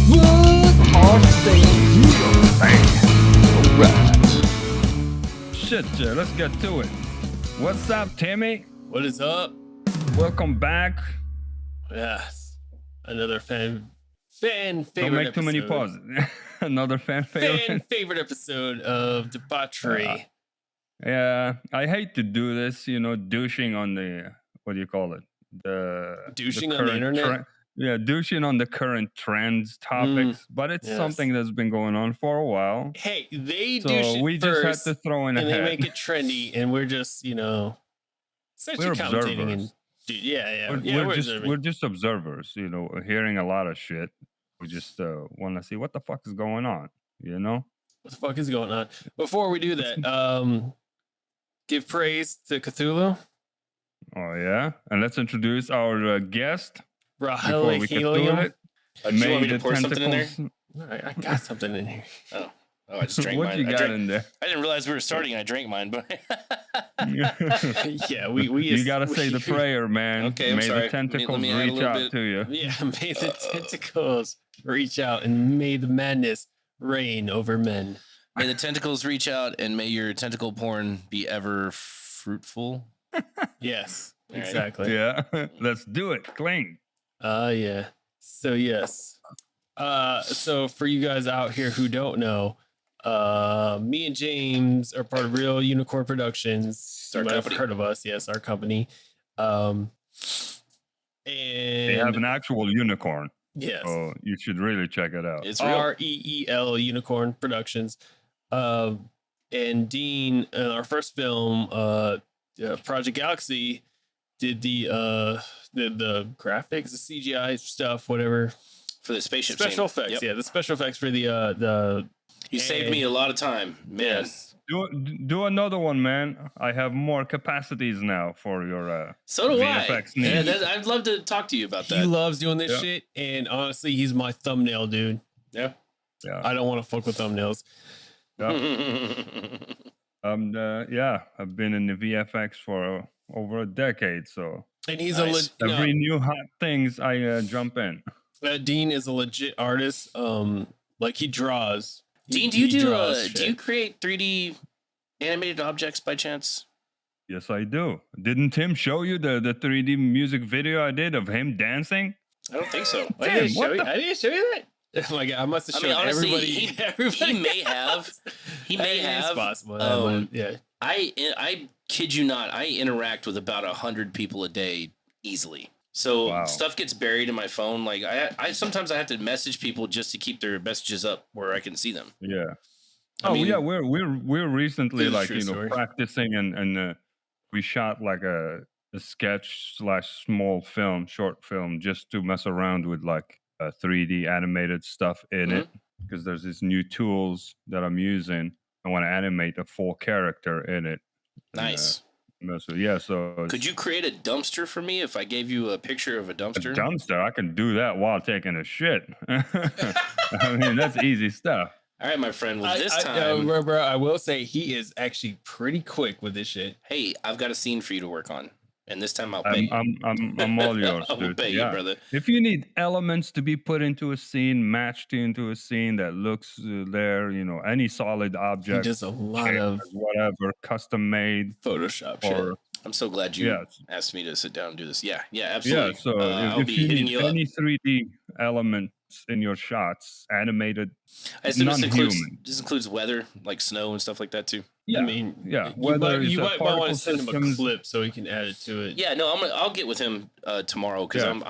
What are saying here? Alright. Shit, let's get to it. What's up, Timmy? What is up? Welcome back. Yes, another fan favorite. Don't make too many pauses. Another fan favorite. Fan favorite episode of debauchery. Yeah, I hate to do this. Douching on the what do you call it? Douching on the internet. Douching on the current trends, topics. But it's something that's been going on for a while. Hey, they So douche it we first, just had to throw in a and head. they make it trendy, and we're just essentially We're commentating. observers. And We're just observers. Hearing a lot of shit. We just want to see what the fuck is going on. What the fuck is going on? Before we do that, give praise to Cthulhu. Oh yeah, and let's introduce our guest. Rahel Before we can do it, do you want me to pour something in there? I got something in here. Oh, I just drank What mine. you got in there? I didn't realize we were starting. I drank mine, but Yeah, we You gotta say the prayer, man. Okay, I'm May sorry. the tentacles Let me add a reach little out bit. to you. Yeah, may the tentacles reach out and may the madness reign over men. may the tentacles reach out and may your tentacle porn be ever fruitful. Yes, All right. exactly. Yeah, let's do it. Clean. Yeah. So yes. So for you guys out here who don't know, me and James are part of Real Unicorn Productions. Our You might have company. heard of us, yes, our company. And They have an actual unicorn. yes. Oh, you should really check it out. It's real. REEL Unicorn Productions. And Dean, our first film, Project Galaxy, did the graphics, the CGI stuff, whatever. For the spaceship Special scene. effects, Yep. yeah, the special effects for the You saved me a lot of time, man. yes. Do another one, man. I have more capacities now for your So do VFX I. Yeah, needs. I'd love to talk to you about He that. loves doing this Yeah. shit, and honestly, he's my thumbnail dude. Yeah. Yeah. I don't want to fuck with thumbnails. Yeah, I've been in the VFX for over a decade, so And he's Nice. every new hot things I jump in. Dean is a legit artist. Like he draws. Dean, He do draws you shit. create 3D animated objects by chance? Yes, I do. Didn't Tim show you the 3D music video I did of him dancing? I don't think so. I didn't what show you. the- I didn't show you that. Oh my god! I must have I shown mean, honestly, everybody. he may have. He may It's have. possible. Yeah. I kid you not. I interact with about 100 people a day easily. So Wow. stuff gets buried in my phone. Like I sometimes I have to message people just to keep their messages up where I can see them. Yeah. I mean, yeah, we're recently This is like true story. practicing and we shot like a sketch / short film just to mess around with like 3D animated stuff in it because there's these new tools that I'm using. I want to animate a full character in it. And, nice. so it's Could you create a dumpster for me if I gave you a picture of a a dumpster? dumpster? I can do that while taking a shit. I mean, that's easy stuff. All right, my friend. Well, this time, bro, I will say he is actually pretty quick with this shit. hey, I've got a scene for you to work on, and this time I'll pay you. I'm all yours, I will dude. pay you, Yeah. brother. If you need elements to be put into a scene, matched into a scene that looks there, any solid He object, does a lot chairs, of whatever, custom made, Photoshop shit. or I'm so glad you yeah, asked me to sit down and do this. Yeah, yeah. absolutely. So I'll if be you hitting need you up. any 3D elements in your shots, animated, I assume non-human. this includes weather, like snow and stuff like that too. yeah, I mean, yeah. you might, it's you might want particle to send him a systems- clip so he can add it to it. Yeah, no, I'll get with him tomorrow because Yeah.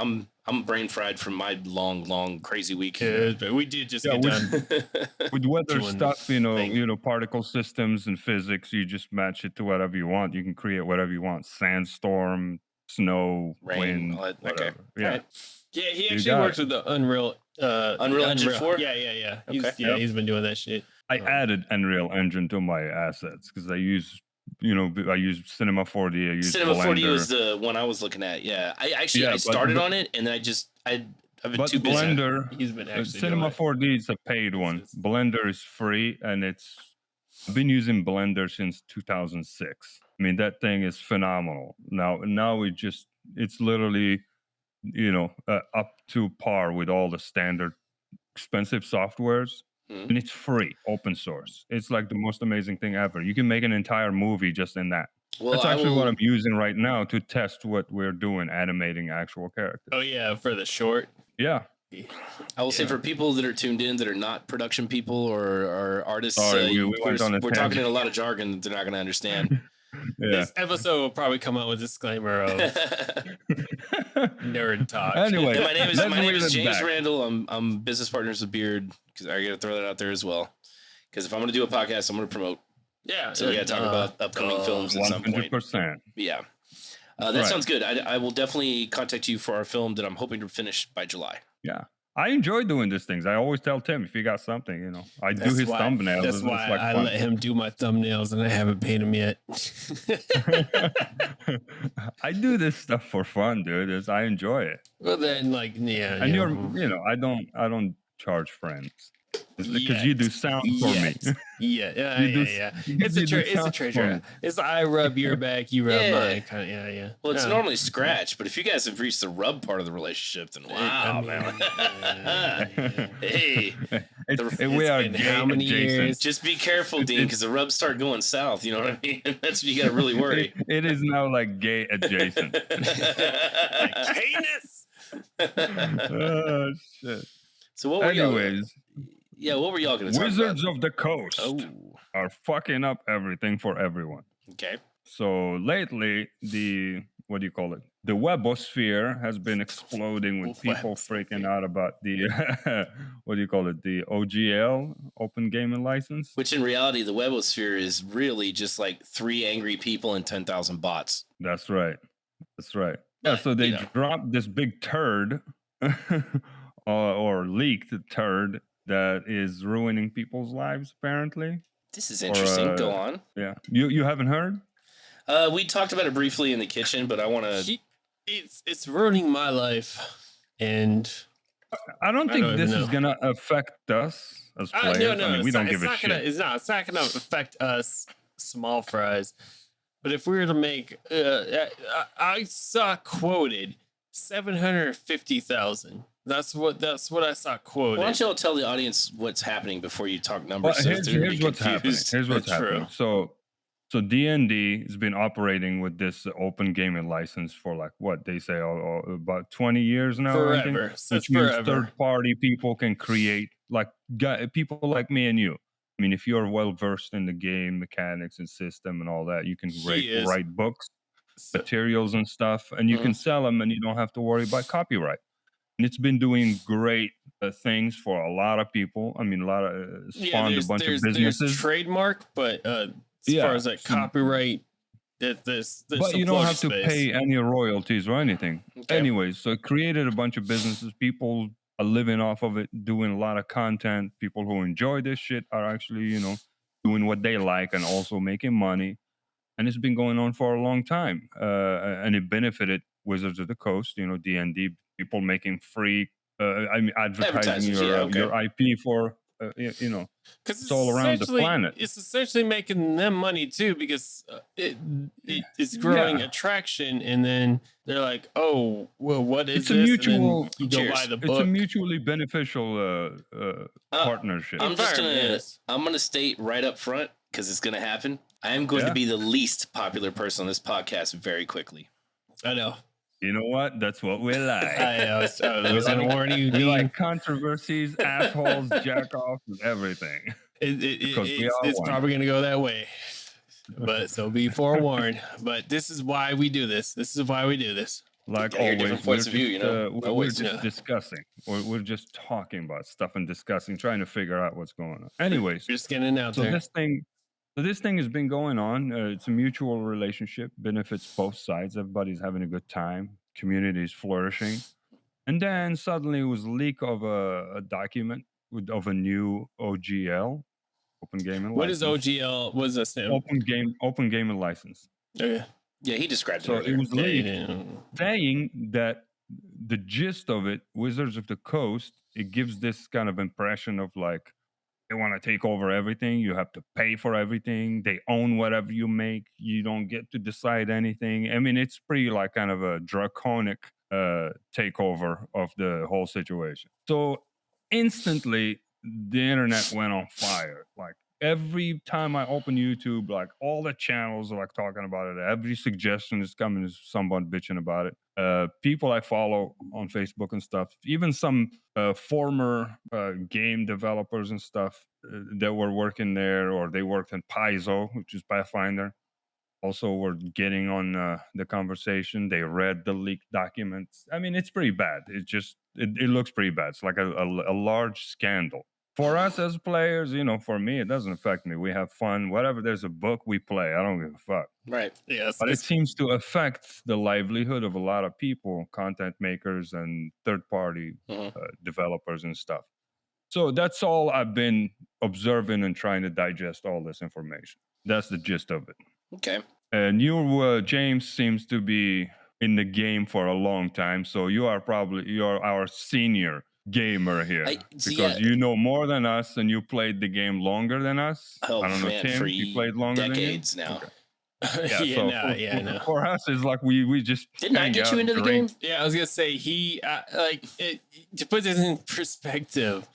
I'm brain fried from my long crazy week. Yeah, but we did just Yeah, get we- done. with weather doing stuff, thing. particle systems and physics, you just match it to whatever you want. You can create whatever you want: sandstorm, snow, Rain, wind, all that- okay. whatever. Yeah, Alright. Yeah, he You actually got works with the Unreal. Unreal Engine 4? Yeah. He's, Okay. yeah, he's been doing that shit. I added Unreal Engine to my assets because I use Cinema 4D. I use Cinema Blender. 4D was the one I was looking at. Yeah, I but- started on it and then I've been But too busy. Blender, He's been actually Cinema doing 4D is a paid one. This is- Blender is free, and I've been using Blender since 2006. I mean, that thing is phenomenal. Now it's literally, up to par with all the standard expensive softwares, and it's free, open source. It's like the most amazing thing ever. You can make an entire movie just in that. Well, That's I actually will, what I'm using right now to test what we're doing, animating actual characters. Oh yeah, for the short. Yeah. I will say for people that are tuned in that are not production people or artists, Sorry, we went on a we're talking tangent. in a lot of jargon that they're not going to understand. Yeah. This episode will probably come out with a disclaimer of nerd talk. Anyway, Yeah, my name let's is reel it James back. Randall. I'm business partners with Beard because I got to throw that out there as well. Because if I'm going to do a podcast, I'm going to promote. Yeah, So we got to talk about upcoming films at some point. 100%. Yeah, that Right. sounds good. I will definitely contact you for our film that I'm hoping to finish by July. Yeah. I enjoy doing these things. I always tell Tim if you got something, you know, I do his thumbnails. That's It's why like I fun. let him do my thumbnails, and I haven't paid him yet. I do this stuff for fun, dude. I enjoy it. Well, then, like, yeah, And yeah. you know, I don't charge friends because you do sound for me. Yeah, You do- yeah. you It's a do it's a sound for treasure. me. It's I rub your back, you rub Yeah. mine. Kind of, yeah. Well, it's No. normally scratch, but if you guys have reached the rub part of the relationship, then wow, man. Hey, We are been gay how many adjacent. years? just be careful, Dean, because the rubs start going south. You know what I mean? That's what you got to really worry. It is now like gay adjacent. Heinous. Oh shit. So what were y'all? Anyways, Yeah, what were y'all going to talk Wizards about? of the Coast Oh, are fucking up everything for everyone. okay. So lately, the what do you call it? The webosphere has been exploding with people freaking out about the what do you call it? The OGL, Open Gaming License. Which in reality, the webosphere is really just like 3 angry people and 10,000 bots. That's right. That's right. Yeah. But, So they you know. dropped this big turd, or leaked turd that is ruining people's lives. Apparently. This is interesting. Go uh, on. Yeah. You haven't heard? We talked about it briefly in the kitchen, but I want to. It's ruining my life, and I don't I think don't this even is know. gonna affect us as players. no, I mean, we it's don't not, give a it's not shit. gonna. It's not gonna affect us small fries. But if we were to make, I saw quoted 750,000. That's what I saw quoted. Why don't y'all tell the audience what's happening before you talk numbers? Well, so here's, they're here's what's happening. confused. Here's what's It's true. happening. So D&D has been operating with this open gaming license for like what they say about 20 years now. I think, Forever. So it's which means forever. third-party people can create like people like me and you. I mean, if you're well versed in the game mechanics and system and all that, you can is. write books, So- materials and stuff, and you can sell them, and you don't have to worry about copyright. And it's been doing great things for a lot of people. I mean, a lot of spawned a bunch of there's businesses. trademark, but as Yeah, far as like so- copyright, there's But some you don't floaty have to space. pay any royalties or anything. Okay. Anyways, so it created a bunch of businesses. People are living off of it, doing a lot of content. People who enjoy this shit are actually, you know, doing what they like and also making money. And it's been going on for a long time. And it benefited Wizards of the Coast, you know, D&D, people making free, advertising Advertisers, yeah, okay. your IP for, you know, Because it's all around the planet. It's essentially making them money too, because it's growing attraction, and then they're like, "Oh, well, what is It's a this?" mutual- And then you go Cheers. buy the it's book. a mutually beneficial partnership. I'm just Environment, gonna yes. I'm gonna state right up front because it's gonna happen. I am going to Yeah. be the least popular person on this podcast very quickly. I know. You know what? That's what we like. I was gonna warn you. We Dean. like controversies, assholes, jack-offs, and everything. because we are It's one. probably gonna go that way. But so be forewarned. But this is why we do this. This is why we do this. Like I hear always, different points of view, you know? we're Always, just yeah. discussing. We're just talking about stuff and discussing, trying to figure out what's going on. Anyways, We're just getting it out so there. this thing has been going on. It's a mutual relationship, benefits both sides. Everybody's having a good time. Community is flourishing. And then suddenly it was a leak of a document of a new OGL, Open Gaming What is License. OGL? What does that stand? Open Gaming License. Okay. Yeah, he described So it earlier. it was leaked, Yeah. saying that the gist of it, Wizards of the Coast, it gives this kind of impression of like they want to take over everything. You have to pay for everything. They own whatever you make. You don't get to decide anything. I mean, it's pretty like kind of a draconic takeover of the whole situation. So instantly the internet went on fire. Like every time I open YouTube, like all the channels are like talking about it. Every suggestion is coming is someone bitching about it. People I follow on Facebook and stuff, even some former game developers and stuff that were working there, or they worked in Paizo, which is Pathfinder, also were getting on the conversation. They read the leaked documents. I mean, it's pretty bad. It looks pretty bad. It's like a large scandal. For us as players, for me, it doesn't affect me. We have fun. Whatever, there's a book, we play. I don't give a fuck. Right. Yes. But it seems to affect the livelihood of a lot of people, content makers and third-party developers and stuff. So that's all I've been observing and trying to digest all this information. That's the gist of it. Okay. And you, James, seems to be in the game for a long time. So you're our senior gamer here, because you know more than us and you played the game longer than us. Oh, I don't know, man, Tim, for you played longer decades than you? now. Okay. No. For us, it's like we just Didn't I get you into the game? Yeah, I was gonna say to put this in perspective,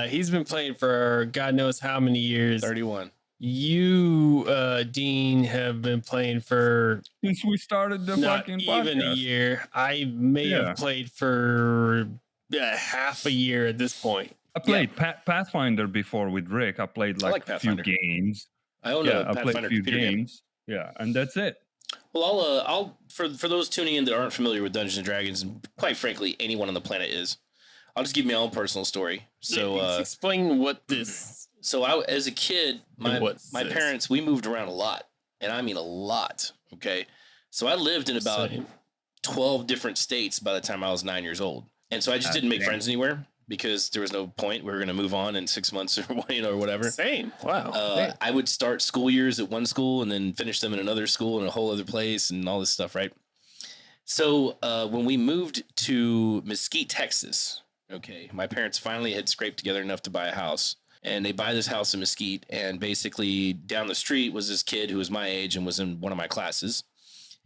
he's been playing for God knows how many years. 31. You, Dean, have been playing for since we started the not fucking even podcast. a year. I may have played for half a year at this point. I played Pathfinder before with Rick. I played like a few games. I own a I played a few computer games. Yeah, and that's it. Well, I'll for those tuning in that aren't familiar with Dungeons and Dragons, and quite frankly, anyone on the planet is, I'll just give my own personal story. So explain what this. So as a kid, my parents, we moved around a lot, and I mean a lot. Okay, so I lived in about 12 different states by the time I was 9 years old, and so I just didn't make friends anywhere because there was no point. We were going to move on in 6 months or whatever. Same. Wow. I would start school years at one school and then finish them in another school in a whole other place and all this stuff, right? So when we moved to Mesquite, Texas, okay, my parents finally had scraped together enough to buy a house. And they buy this house in Mesquite, and basically down the street was this kid who was my age and was in one of my classes.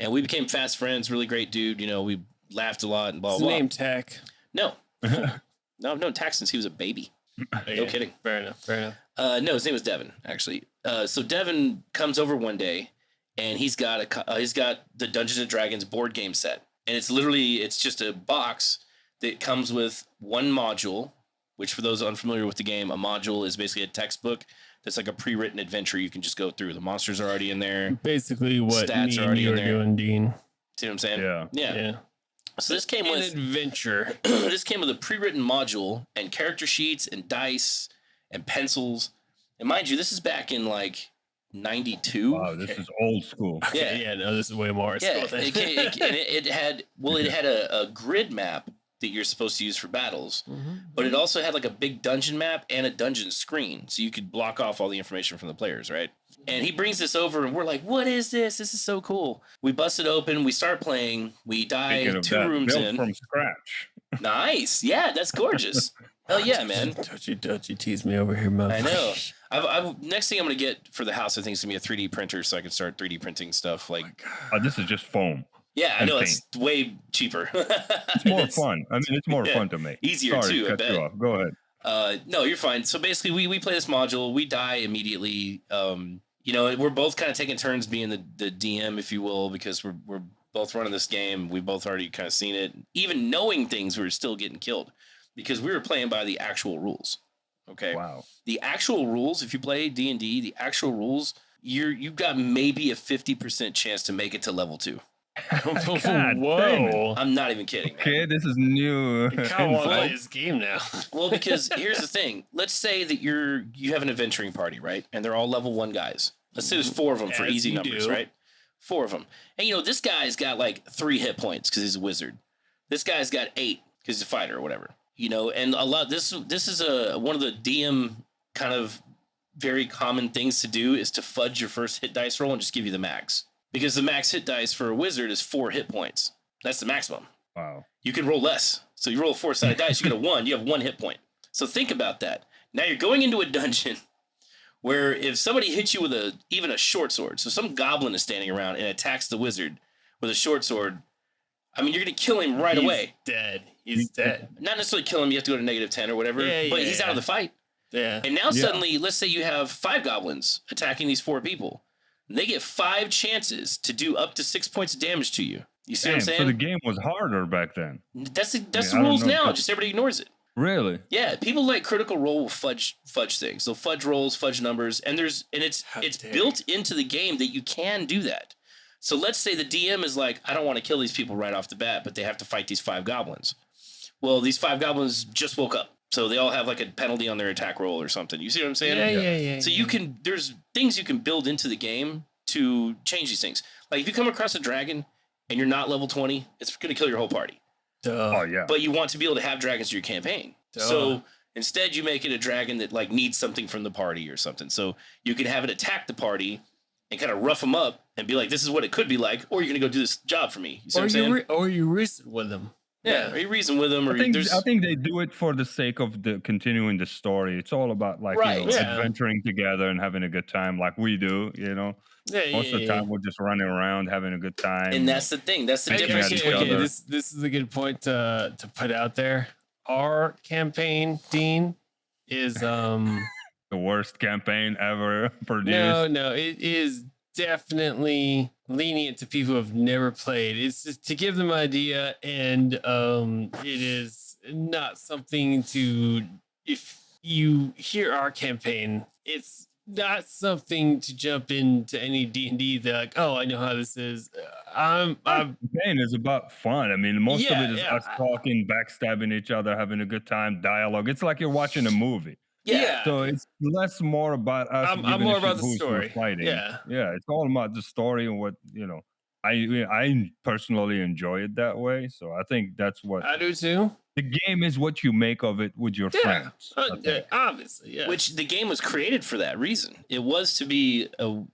And we became fast friends, really great dude. We laughed a lot and blah, blah, blah. Name Tech? No. No, I've known Tech since he was a baby. No kidding. Fair enough. No, his name was Devin, actually. So Devin comes over one day, and he's got the Dungeons and Dragons board game set. And it's just a box that comes with one module, which for those unfamiliar with the game, a module is basically a textbook that's like a pre-written adventure you can just go through. The monsters are already in there. Basically what stats me are already and you in are there. doing, Dean. See what I'm saying? Yeah. So this came with adventure. This came with a pre-written module and character sheets and dice and pencils. And mind you, this is back in like 92. Wow, this is old school. Yeah, no, this is way more. Yeah, it had a grid map that you're supposed to use for battles, but it also had like a big dungeon map and a dungeon screen, so you could block off all the information from the players, right? And he brings this over, and we're like, "What is this? This is so cool!" We bust it open, we start playing, we die 2 rooms in from scratch. Nice, yeah, that's gorgeous. Hell yeah, man! Don't you tease me over here, motherfucker. I know. Next thing I'm gonna get for the house, I think, is gonna be a 3D printer, so I can start 3D printing stuff. Like, this is just foam. Yeah, I know, it's way cheaper. It's more fun. I mean, it's more fun to make. Easier too, I bet. You off. Go ahead. No, you're fine. So basically, we play this module. We die immediately. We're both kind of taking turns being the DM, if you will, because we're both running this game. We've both already kind of seen it. Even knowing things, we were still getting killed because we were playing by the actual rules. Okay. Wow. The actual rules, if you play D&D, the actual rules, you've got maybe a 50% chance to make it to level 2. Whoa! I'm not even kidding. Okay, man. This is new. I kind of want to play this game now. Well, because here's the thing. Let's say that you have an adventuring party, right? And they're all level 1 guys. Let's say there's 4 of them for easy numbers, right? 4 of them. And this guy's got like 3 hit points because he's a wizard. This guy's got 8 because he's a fighter or whatever. And a lot. This is one of the DM kind of very common things to do is to fudge your first hit dice roll and just give you the max. Because the max hit dice for a wizard is 4 hit points. That's the maximum. Wow. You can roll less. So you roll a 4-sided dice, you get a 1, you have 1 hit point. So think about that. Now you're going into a dungeon where if somebody hits you with even a short sword, so some goblin is standing around and attacks the wizard with a short sword, I mean, you're going to kill him right away. Dead. he's dead. Not necessarily kill him. You have to go to -10 or whatever. But he's out of the fight. Yeah. And now suddenly, let's say you have 5 goblins attacking these 4 people. They get 5 chances to do up to 6 points of damage to you. You see what I'm saying? So the game was harder back then. That's the rules now. Just everybody ignores it. Really? Yeah, people like Critical Role will fudge things. They'll fudge rolls, fudge numbers, and it's built into the game that you can do that. So let's say the DM is like, I don't want to kill these people right off the bat, but they have to fight these 5 goblins. Well, these 5 goblins just woke up, so they all have like a penalty on their attack roll or something. You see what I'm saying? Yeah. So there's things you can build into the game to change these things. Like if you come across a dragon and you're not level 20, it's going to kill your whole party. Oh yeah. But you want to be able to have dragons in your campaign. So instead you make it a dragon that like needs something from the party or something. So you can have it attack the party and kind of rough them up and be like, this is what it could be like, or you're going to go do this job for me. You see what I'm saying? Or you reason with them. Yeah, or you reason with them. Or I think they do it for the sake of the continuing the story. It's all about like adventuring together and having a good time, like we do. Most of the time we're just running around having a good time. And that's the thing. That's the difference. Okay, this is a good point to put out there. Our campaign, Dean, is the worst campaign ever produced. No, it is definitely lenient to people who have never played. It's just to give them an idea, and it is not something to. If you hear our campaign, it's not something to jump into any D&D. They're like, oh, I know how this is. Campaign is about fun. I mean, most of it is us talking, backstabbing each other, having a good time, dialogue. It's like you're watching a movie. Yeah. So it's less more about us. I'm more about the story. Fighting. Yeah. It's all about the story and what I personally enjoy it that way. So I think that's what I do too. The game is what you make of it with your friends. Obviously, yeah. Which the game was created for that reason. It was to be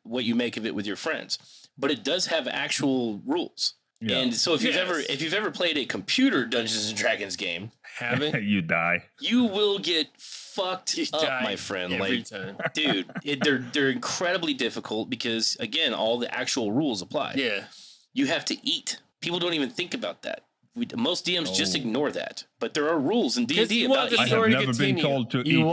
what you make of it with your friends, but it does have actual rules. Yeah. And so if you've ever played a computer Dungeons and Dragons game, you die. You will get fucked up, my friend. Every time. Dude, they're incredibly difficult because again, all the actual rules apply. Yeah. You have to eat. People don't even think about that. Most DMs just ignore that, but there are rules in D&D about I have never been told to eat. You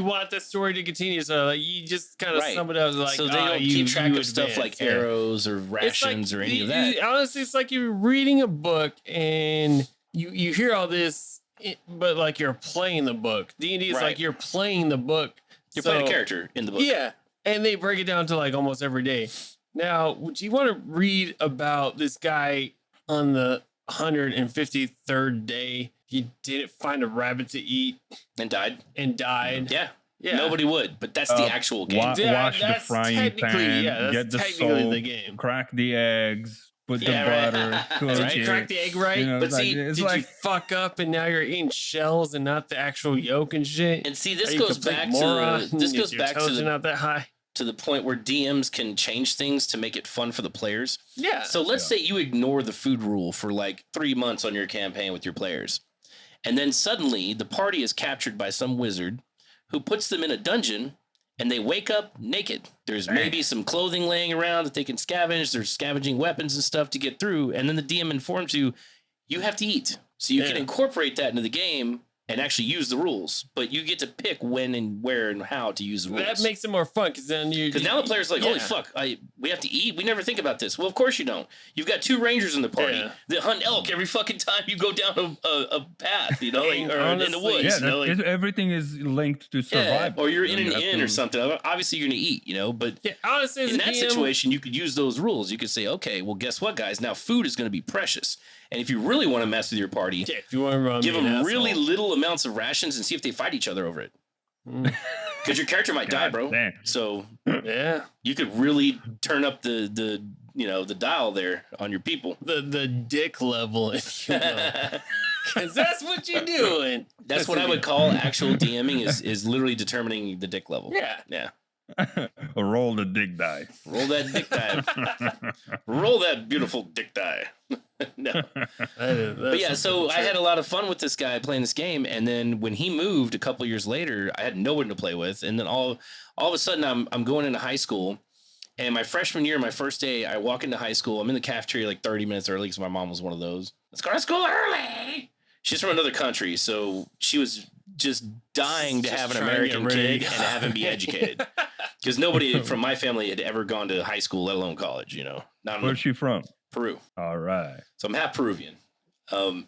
want the story to continue, so like you just kind of sum it up like. So they don't keep track of stuff like arrows or rations or any of that. Honestly, it's like you're reading a book and you hear all this, but like you're playing the book. D&D is like you're playing the book. You're playing a character in the book. Yeah, and they break it down to like almost every day. Now, would you want to read about this guy on the 153rd day? He didn't find a rabbit to eat and died. Yeah. Nobody would, but that's the actual game. Wash the frying pan, get the soap, the game. Crack the eggs, put the butter. Did you crack the egg right? But see, did you fuck up and now you're eating shells and not the actual yolk and shit? And see, this goes back to not that high. To the point where DMs can change things to make it fun for the players. Yeah. So let's say you ignore the food rule for like 3 months on your campaign with your players. And then suddenly the party is captured by some wizard who puts them in a dungeon and they wake up naked. There's maybe some clothing laying around that they can scavenge. There's scavenging weapons and stuff to get through. And then the DM informs you have to eat. So you can incorporate that into the game and actually use the rules, but you get to pick when and where and how to use the rules. That makes it more fun because then now the player's like, holy fuck, we have to eat. We never think about this. Well, of course you don't. You've got 2 rangers in the party that hunt elk every fucking time you go down a path, or in the woods. Yeah, everything is linked to survival. Or you're in an inn or something. Obviously, you're gonna eat, But honestly, in that situation, you could use those rules. You could say, okay, well, guess what, guys? Now food is gonna be precious. And if you really want to mess with your party, if you want to give them really little amounts of rations and see if they fight each other over it. Because your character might die, bro. Damn. So you could really turn up the dial there on your people. The dick level, if you will. Because that's what you're doing. That's what I would call actual DMing is literally determining the dick level. Yeah. Roll the dick die. Roll that dick die. Roll that beautiful dick die. No. But yeah, so I had a lot of fun with this guy playing this game, and then when he moved a couple years later, I had no one to play with, and then all of a sudden I'm going into high school, and my freshman year, my first day, I walk into high school. I'm in the cafeteria like 30 minutes early because my mom was one of those. Let's go to school early. She's from another country, so she was just dying to Just have an trying to get American ready kid to and have him be educated. Because nobody from my family had ever gone to high school, let alone college, you know. Not Where's she from? Peru. All right. So I'm half Peruvian.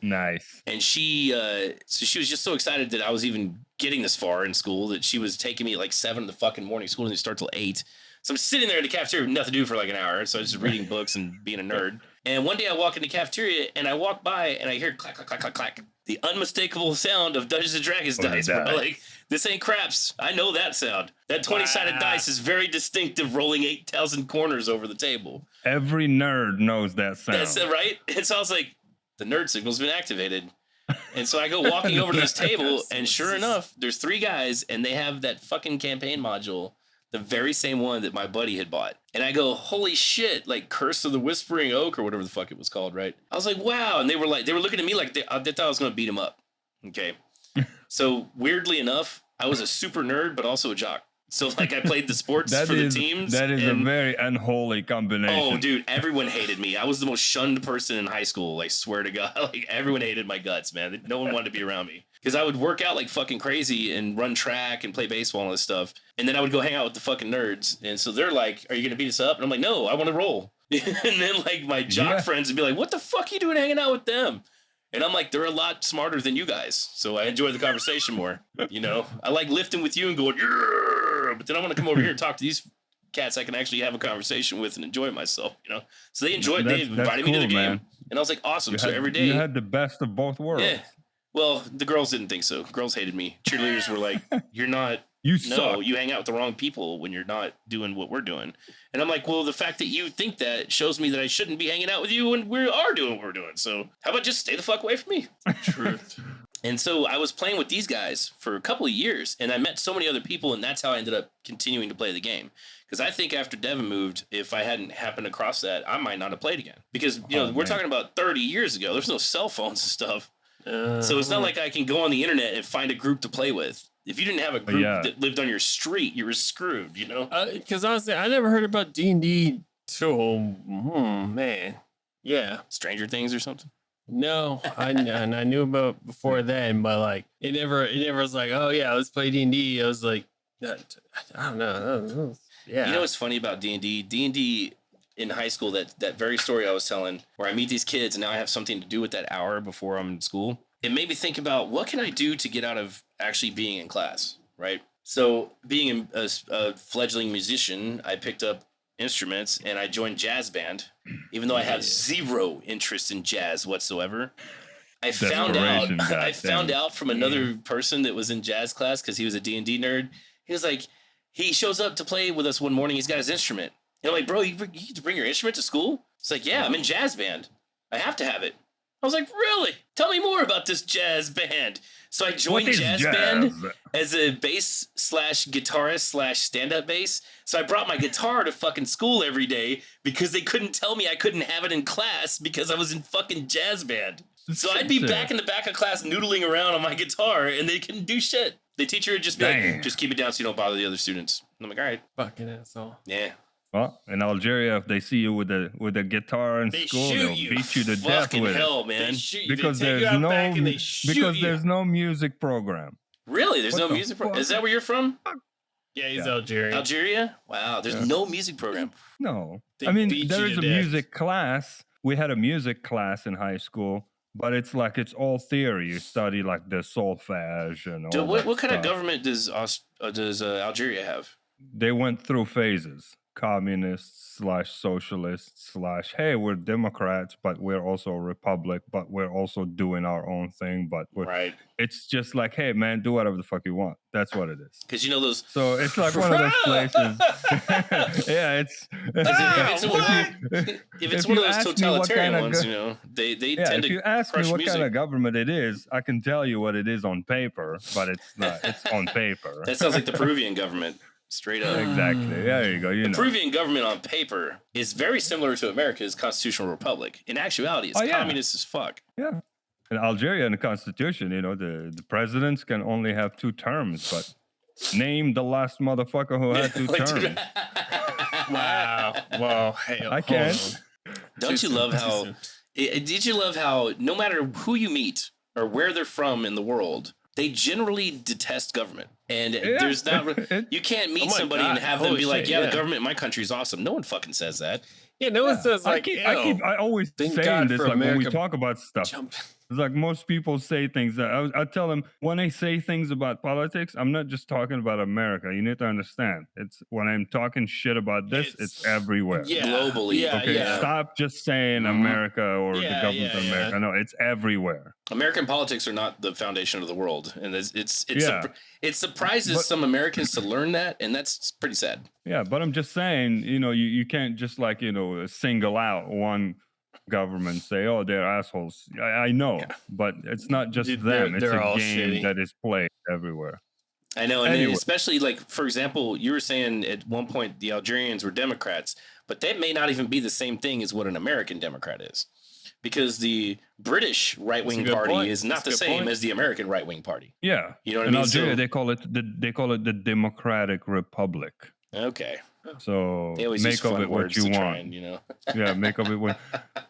Nice. And she was just so excited that I was even getting this far in school that she was taking me at like 7 in the fucking morning. School didn't start till 8. So I'm sitting there in the cafeteria with nothing to do for like an hour. So I was just reading books and being a nerd. And one day I walk in the cafeteria and I walk by and I hear clack, clack, clack, clack, clack. The unmistakable sound of Dungeons and Dragons dice, bro. Like, this ain't craps. I know that sound. That 20-sided dice is very distinctive, rolling 8,000 corners over the table. Every nerd knows that sound. That's it, right? And so I was like, the nerd signal's been activated. And so I go walking over to this table, and sure enough, there's 3 guys, and they have that fucking campaign module, the very same one that my buddy had bought. And I go, holy shit, like Curse of the Whispering Oak or whatever the fuck it was called, right? I was like, wow. And they were looking at me like they thought I was going to beat them up. Okay. So weirdly enough, I was a super nerd, but also a jock. So like I played the sports for the teams. That is a very unholy combination. Oh, dude, everyone hated me. I was the most shunned person in high school. I swear to God, like everyone hated my guts, man. No one wanted to be around me because I would work out like fucking crazy and run track and play baseball and all this stuff. And then I would go hang out with the fucking nerds. And so they're like, "Are you gonna beat us up?" And I'm like, "No, I want to roll." And then like my jock friends would be like, "What the fuck are you doing hanging out with them?" And I'm like, they're a lot smarter than you guys. So I enjoy the conversation more. You know, I like lifting with you and going, yeah, but then I want to come over here and talk to these cats I can actually have a conversation with and enjoy myself, you know? So they enjoyed, they invited me to the game. Man. And I was like, awesome. So every day. You had the best of both worlds. Yeah. Well, the girls didn't think so. Girls hated me. Cheerleaders were like, you're not. You hang out with the wrong people when you're not doing what we're doing. And I'm like, well, the fact that you think that shows me that I shouldn't be hanging out with you when we are doing what we're doing. So how about just stay the fuck away from me? Truth. And so I was playing with these guys for a couple of years, and I met so many other people, and that's how I ended up continuing to play the game. Because I think after Devin moved, if I hadn't happened across that, I might not have played again. Because, you know, we're talking about 30 years ago. There's no cell phones and stuff. So it's not like I can go on the internet and find a group to play with. If you didn't have a group that lived on your street, you were screwed, you know? Because honestly, I never heard about D&D till, man. Yeah. Stranger Things or something? No, I knew about before then, but like it never was like, oh yeah, let's play D&D. I was like, I don't know. Yeah. You know what's funny about D&D? D&D in high school, that very story I was telling, where I meet these kids and now I have something to do with that hour before I'm in school. It made me think about what can I do to get out of actually being in class, right? So being a fledgling musician, I picked up instruments and I joined jazz band, even though I have zero interest in jazz whatsoever. I found out from another person that was in jazz class because he was a D&D nerd. He was like, he shows up to play with us one morning. He's got his instrument. And I'm like, bro, you get to bring your instrument to school? It's like, yeah, I'm in jazz band. I have to have it. I was like, really? Tell me more about this jazz band. So I joined jazz band as a bass / guitarist / stand-up bass. So I brought my guitar to fucking school every day because they couldn't tell me I couldn't have it in class because I was in fucking jazz band. So I'd be back in the back of class noodling around on my guitar and they couldn't do shit. The teacher would just be like, just keep it down so you don't bother the other students. And I'm like, all right. Fucking asshole. Yeah. Well, in Algeria, if they see you with a guitar in school, they'll beat you to death with hell, man. Because there's no music program. Really? There's no music program? Is that where you're from? Yeah, he's Algerian. Algeria? Wow, there's no music program. No. I mean, there is a music class. We had a music class in high school, but it's all theory. You study like the solfege and all that what kind of government does Algeria have? They went through phases. Communists / socialists / hey, we're Democrats, but we're also a republic, but we're also doing our own thing. But it's just like, hey, man, do whatever the fuck you want. That's what it is. Because you know those. So it's like one of those places. Yeah, if it's one of those totalitarian ones, you know, they tend to. If you ask me what kind of government it is, I can tell you what it is on paper, but it's not. It's on paper. That sounds like the Peruvian government. Straight up. Exactly. There you go. The Peruvian government on paper is very similar to America's constitutional republic. In actuality, it's communist as fuck. Yeah. In Algeria, in the constitution, you know, the presidents can only have 2 terms, but name the last motherfucker who had 2 terms. Wow. Well, hey, I can't. Don't you love how... Did you love how no matter who you meet, or where they're from in the world, they generally detest government. And there's not, you can't meet somebody and have them be like, the government in my country is awesome. No one fucking says that. Yeah, no one says like, I always saying this, like when we talk about stuff. It's like most people say things that I tell them when I say things about politics, I'm not just talking about America. You need to understand. It's when I'm talking shit about this, it's everywhere. Yeah. Globally. Yeah, okay, stop just saying America or the government of America. No, it's everywhere. American politics are not the foundation of the world. And it surprises some Americans to learn that, and that's pretty sad. Yeah, but I'm just saying, you can't just like, single out one government, say, oh, they're assholes. I know, but it's not just them. It's a game that is played everywhere. I know, and especially like, for example, you were saying at one point the Algerians were Democrats, but that may not even be the same thing as what an American Democrat is, because the British right-wing party is not the same as the American right-wing party. Yeah, you know what I mean. In Algeria, they call it the Democratic Republic. Okay. So make of it what you want. Yeah, make of it what.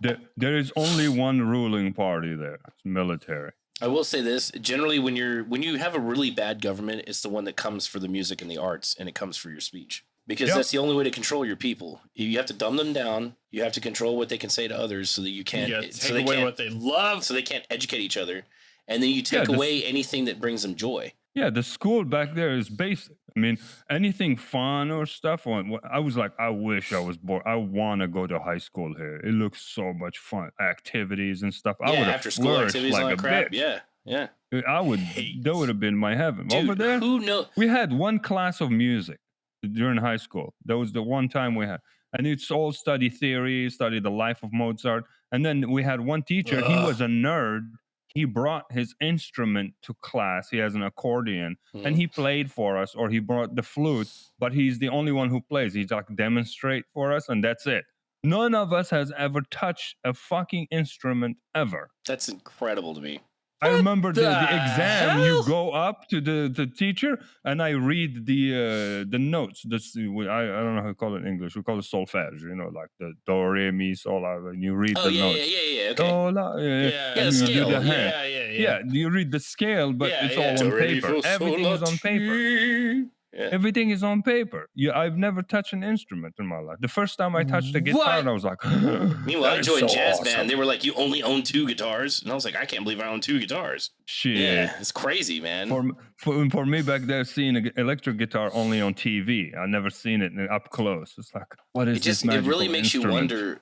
There is only one ruling party there. It's military. I will say this: generally, when you have a really bad government, it's the one that comes for the music and the arts, and it comes for your speech, because that's the only way to control your people. You have to dumb them down. You have to control what they can say to others, so that you can't take away what they love, so they can't educate each other, and then you take away anything that brings them joy. Yeah, the school back there is basic. I mean, anything fun or stuff. I was like, I wish I was born. I want to go to high school here. It looks so much fun. Activities and stuff. I would have after school activities like a crap. Bitch. Yeah. I would. That would have been my heaven. Dude, over there, who knows? We had one class of music during high school. That was the one time we had, and it's all study theory, study the life of Mozart, and then we had one teacher. He was a nerd. He brought his instrument to class. He has an accordion, and he played for us, or he brought the flute, but he's the only one who plays. He like demonstrate for us, and that's it. None of us has ever touched a fucking instrument ever. That's incredible to me. I remember the exam. You go up to the teacher, and I read the notes. I don't know how to call it in English. We call it solfege. Like the do, re, mi, sol, la. And you read the notes. Okay. Do, la, the scale. Yeah. You read the scale, but it's all on paper. Everything is on paper. Yeah. Everything is on paper. I've never touched an instrument in my life. The first time I touched a guitar, and I was like, meanwhile, I joined jazz band. They were like, you only own 2 guitars. And I was like, I can't believe I own 2 guitars. Shit. Yeah, it's crazy, man. For me back there, seeing an electric guitar only on TV. I never seen it up close. It's like, what is this magical It really makes instrument? you wonder,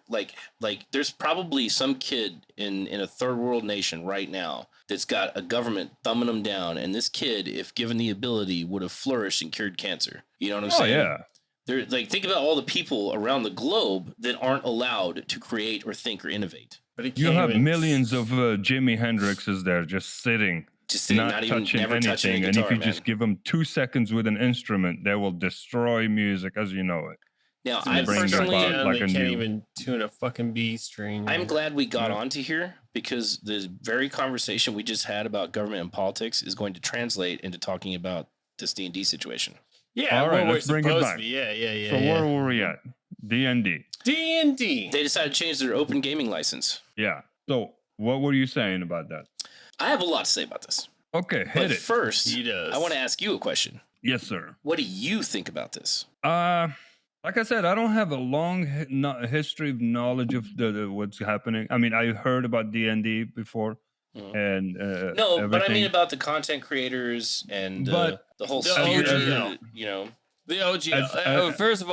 like there's probably some kid in a third world nation right now that's got a government thumbing them down, and this kid, if given the ability, would have flourished and cured cancer. You know what I'm saying? Yeah. They're like, think about all the people around the globe that aren't allowed to create or think or innovate. But you have millions of Jimi Hendrixes there just sitting, not touching anything. And if you just give them 2 seconds with an instrument, they will destroy music as you know it. Now, I personally can't even tune a fucking B string. I'm glad we got onto here, because the very conversation we just had about government and politics is going to translate into talking about this D&D situation. Yeah, all right, let's bring it back. Yeah. So where were we at? D&D. D&D. They decided to change their open gaming license. Yeah. So what were you saying about that? I have a lot to say about this. Okay, hit but it. First, I want to ask you a question. Yes, sir. What do you think about this? Like I said, I don't have a long history of knowledge of what's happening. I mean, I heard about D&D before, and no, but I mean about the content creators and the whole sphere. The OGL. First of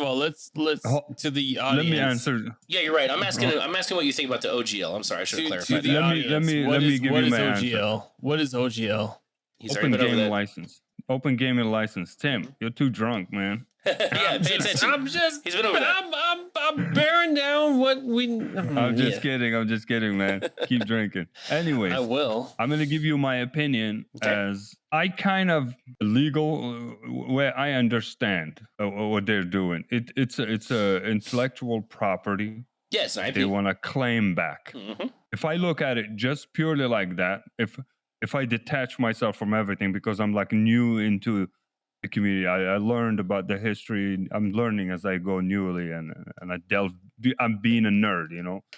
all, let's to the audience. Let me answer. Yeah, you're right. I'm asking what you think about the OGL. I'm sorry, I should have clarified that. Let me give you my answer. What is OGL? Open gaming license. Open gaming license. Tim, you're too drunk, man. Yeah, pay attention. He's been over that. I'm bearing down what we. I'm just kidding, man. Keep drinking. Anyways, I will. I'm gonna give you my opinion as I kind of legal where I understand what they're doing. It's a intellectual property. Yes, they want to claim back. Mm-hmm. If I look at it just purely like that, if I detach myself from everything because I'm like new into the community, I learned about the history. I'm learning as I go newly, and I delve. I'm being a nerd,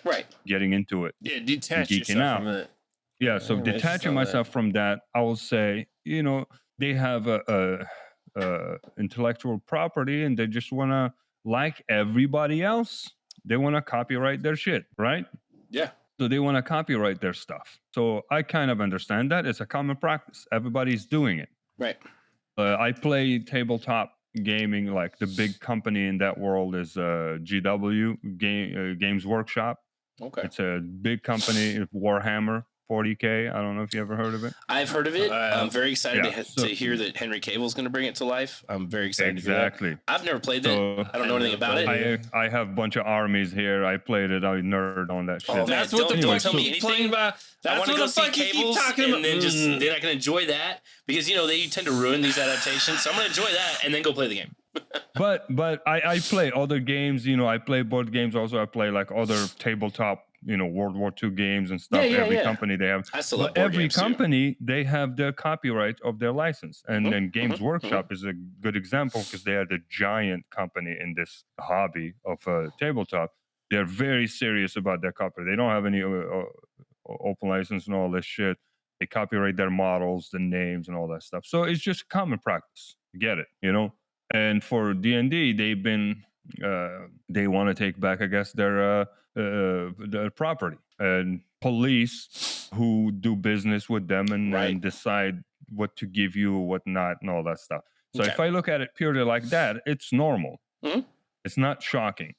right? Getting into it. Yeah, detach yourself from it. Yeah, so I just detaching saw myself from that, I will say, they have intellectual property, and they just want to, like everybody else, they want to copyright their shit, right? Yeah. So they want to copyright their stuff. So I kind of understand that. It's a common practice. Everybody's doing it. Right. I play tabletop gaming. Like the big company in that world is GW, Games Workshop. Okay. It's a big company, Warhammer 40K. I don't know if you ever heard of it. I've heard of it. I'm very excited Yeah, to hear that Henry Cavill's going to bring it to life. I'm very excited to hear Exactly. that. I've never played So- that. I don't know anything about it. I have a bunch of armies here. I played it. I nerd on that shit. Oh, man, That's what the don't fuck tell you me keep anything. playing about. I That's want to what go the see fuck you keep Cables, talking and about. then I can enjoy that because they tend to ruin these adaptations. So I'm going to enjoy that and then go play the game. But I play other games. I play board games. Also, I play like other tabletop, World War II games and stuff. Yeah, Every yeah. company they have. I still love But board every games, too. company they have the copyright of their license, and then Games Workshop is a good example because they are the giant company in this hobby of tabletop. They're very serious about their copyright. They don't have any open license and all this shit. They copyright their models, the names, and all that stuff. So it's just common practice. Get it, And for D&D, they've been they want to take back, I guess, their property, and police who do business with them and decide what to give you, what not, and all that stuff. So Okay. if I look at it purely like that, it's normal. Mhm. It's not shocking.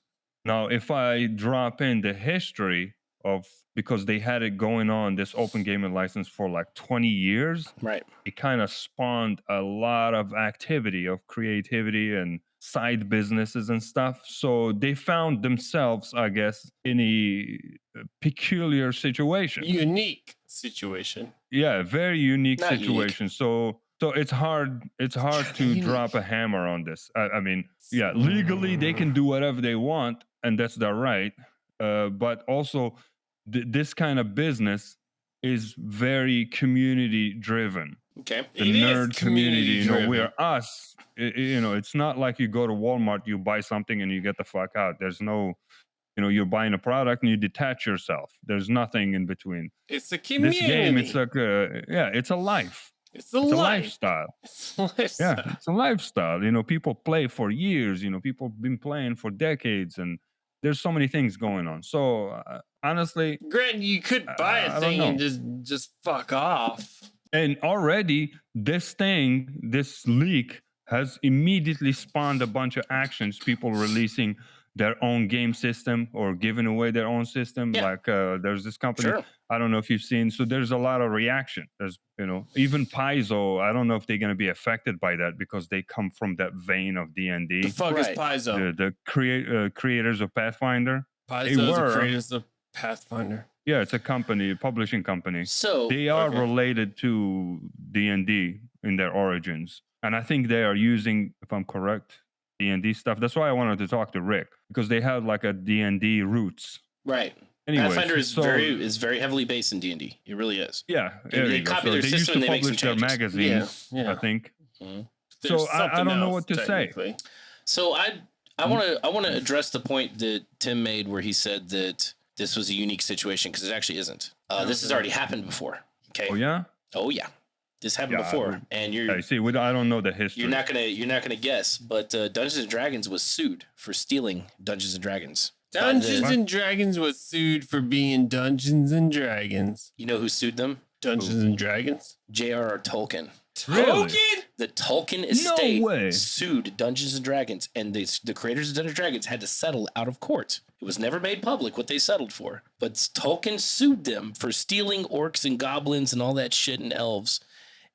Now, if I drop in the history of, because they had it going on, this open gaming license for like 20 years, Right. it kind of spawned a lot of activity, of creativity and side businesses and stuff. So they found themselves, I guess, in a peculiar situation. Unique situation. Yeah, very unique Not situation. So it's hard to Unique. drop a hammer on this. I mean, yeah, legally they can do whatever they want, and that's their right. But also, this kind of business is very community driven. Okay. The It is nerd community, community-driven. we're us. It's not like you go to Walmart, you buy something, and you get the fuck out. There's no, you're buying a product and you detach yourself. There's nothing in between. It's a community. This game, it's like it's a life. It's a It's a life. lifestyle. It's a lifestyle. Yeah, it's a lifestyle. People play for years. People have been playing for decades, and there's so many things going on. So honestly, Granted, you could buy I a don't thing know. and just fuck off. and already this leak has immediately spawned a bunch of actions. People releasing their own game system or giving away their own system. Yeah. Like there's this company. Sure. I don't know if you've seen. So there's a lot of reaction. There's, even Paizo. I don't know if they're going to be affected by that because they come from that vein of D&D. The fuck is Right. Paizo? The creators of Pathfinder. Paizo is the were- creators of Pathfinder. Yeah, it's a company, a publishing company. So They are Okay. related to D&D in their origins. And I think they are using, if I'm correct, D&D stuff. That's why I wanted to talk to Rick, because they have like a D&D roots. right. Anyways, Pathfinder is so- very heavily based in D&D. It really is. Yeah, They there you go. copy So their they used system to and they make some publish their changes. magazines, Yeah. I think. Mhm. There's So I something don't know else, what to say. technically. So I want to address the point that Tim made where he said that this was a unique situation because it actually isn't. This has already happened before. Okay. Oh, yeah? Oh yeah. This happened Yeah, before, and I see. I don't know the history. you're not gonna guess, but Dungeons and Dragons was sued for stealing Dungeons and Dragons. Dungeons What? and Dragons was sued for being Dungeons and Dragons. You know who sued them? Dungeons and Dragons? J.R.R. Tolkien. Really? Tolkien? The Tolkien estate way. sued Dungeons and Dragons, and the creators of Dungeons and Dragons had to settle out of court. It was never made public what they settled for, but Tolkien sued them for stealing orcs and goblins and all that shit and elves,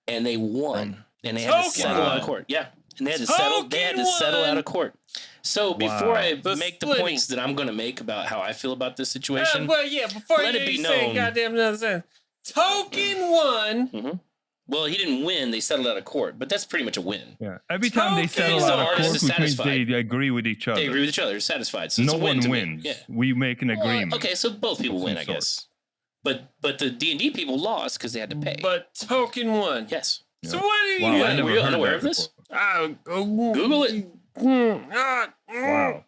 and they won. And they had to Tolkien settle out of won. court. Yeah, and they had to settle. They had to Tolkien settle out won. of court. So before Wow. I The make the splitting. points that I'm going to make about how I feel about this situation, Well, yeah, before Let you it be say known. goddamn another sentence. Tolkien won. well, he didn't win. They settled out of court, but that's pretty much a win. Yeah. Every time they Tolkien settle is out the of artist court, is which means satisfied. they agree with each other. They agree with each other. They're satisfied. So it's No a win one to me. wins. Yeah. We make an Well, agreement. okay, so both people Of win, some I sort. guess. But the D&D people lost because they had to pay. But Tolkien won. Yes. So what do you Wow, I Yeah, never were you heard unaware that of this? before. Google it. Wow.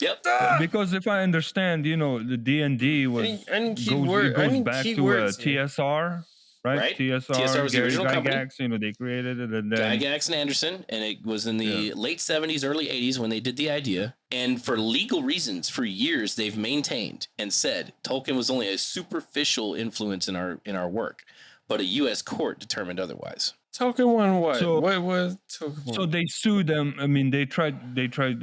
Yep. Because if I understand, the D&D was I need goes back to keywords here. TSR, right? Right. TSR, TSR was the Gary original company. Gygax, they created it, and then Gygax and Anderson, and it was in the late 70s, early 80s when they did the idea. And for legal reasons, for years, they've maintained and said Tolkien was only a superficial influence in our work, but a U.S. court determined otherwise. Tolkien won what? So- What was Tolkien? so they sued them. I mean, they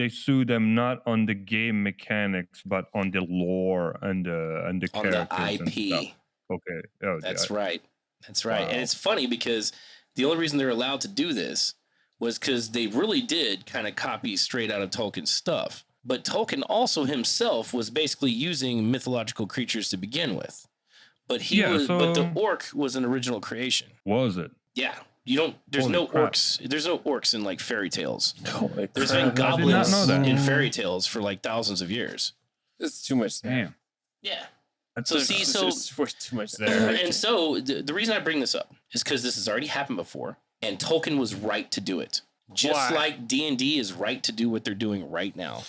sued them not on the game mechanics, but on the lore and the On the characters and IP. stuff. Okay, That's right. That's right. Wow. And it's funny because the only reason they're allowed to do this was because they really did kind of copy straight out of Tolkien's stuff. But Tolkien also himself was basically using mythological creatures to begin with. But but the orc was an original creation. Was it? Yeah. There's Holy no crap. orcs. There's no orcs in like fairy tales. Holy There's crap. been I did not goblins know that. in fairy tales for like thousands of years. It's too much there. Damn. Yeah. That's So a- see, It's so just way too much there. and so the reason I bring this up is because this has already happened before, and Tolkien was right to do it. Just Why? like D&D is right to do what they're doing right now.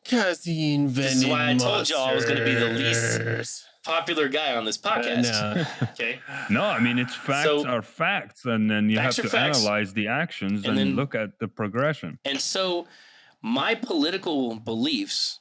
Because he invented This is why I told y'all I was going to be the least monsters. popular guy on this podcast. No. Okay. No, I mean it's facts So- are facts, and then you have Facts are to facts. analyze the actions And and then- look at the progression. And so my political beliefs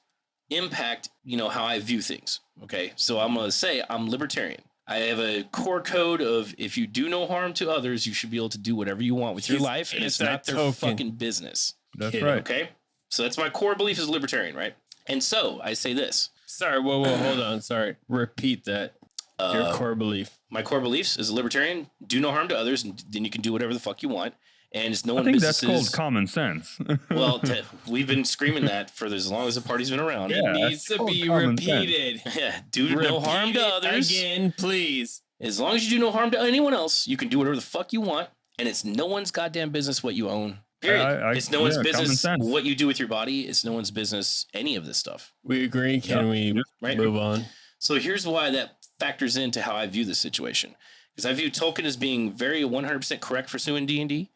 impact, how I view things. Okay. So I'm going to say I'm libertarian. I have a core code of if you do no harm to others, you should be able to do whatever you want with your He's life, and it's not their anti-Tolkien. fucking business. That's Kid, right. Okay. So that's my core belief as libertarian, right? And so I say this. Sorry, whoa, hold on. Sorry. Repeat that. Your core belief. My core beliefs as a libertarian: do no harm to others, and then you can do whatever the fuck you want. And it's no I one think businesses. that's called common sense. Well, we've been screaming that for as long as the party's been around. Yeah. It needs to called be common sense. repeated. Yeah, do no harm Repeat to it others. Again, please. As long as you do no harm to anyone else, you can do whatever the fuck you want, and it's no one's goddamn business what you own. Period. It's no one's common business sense. what you do with your body. It's no one's business any of this stuff. We agree. Can we Right. move on? So here's why that factors into how I view this situation. Because I view Tolkien as being very 100% correct for suing D&D.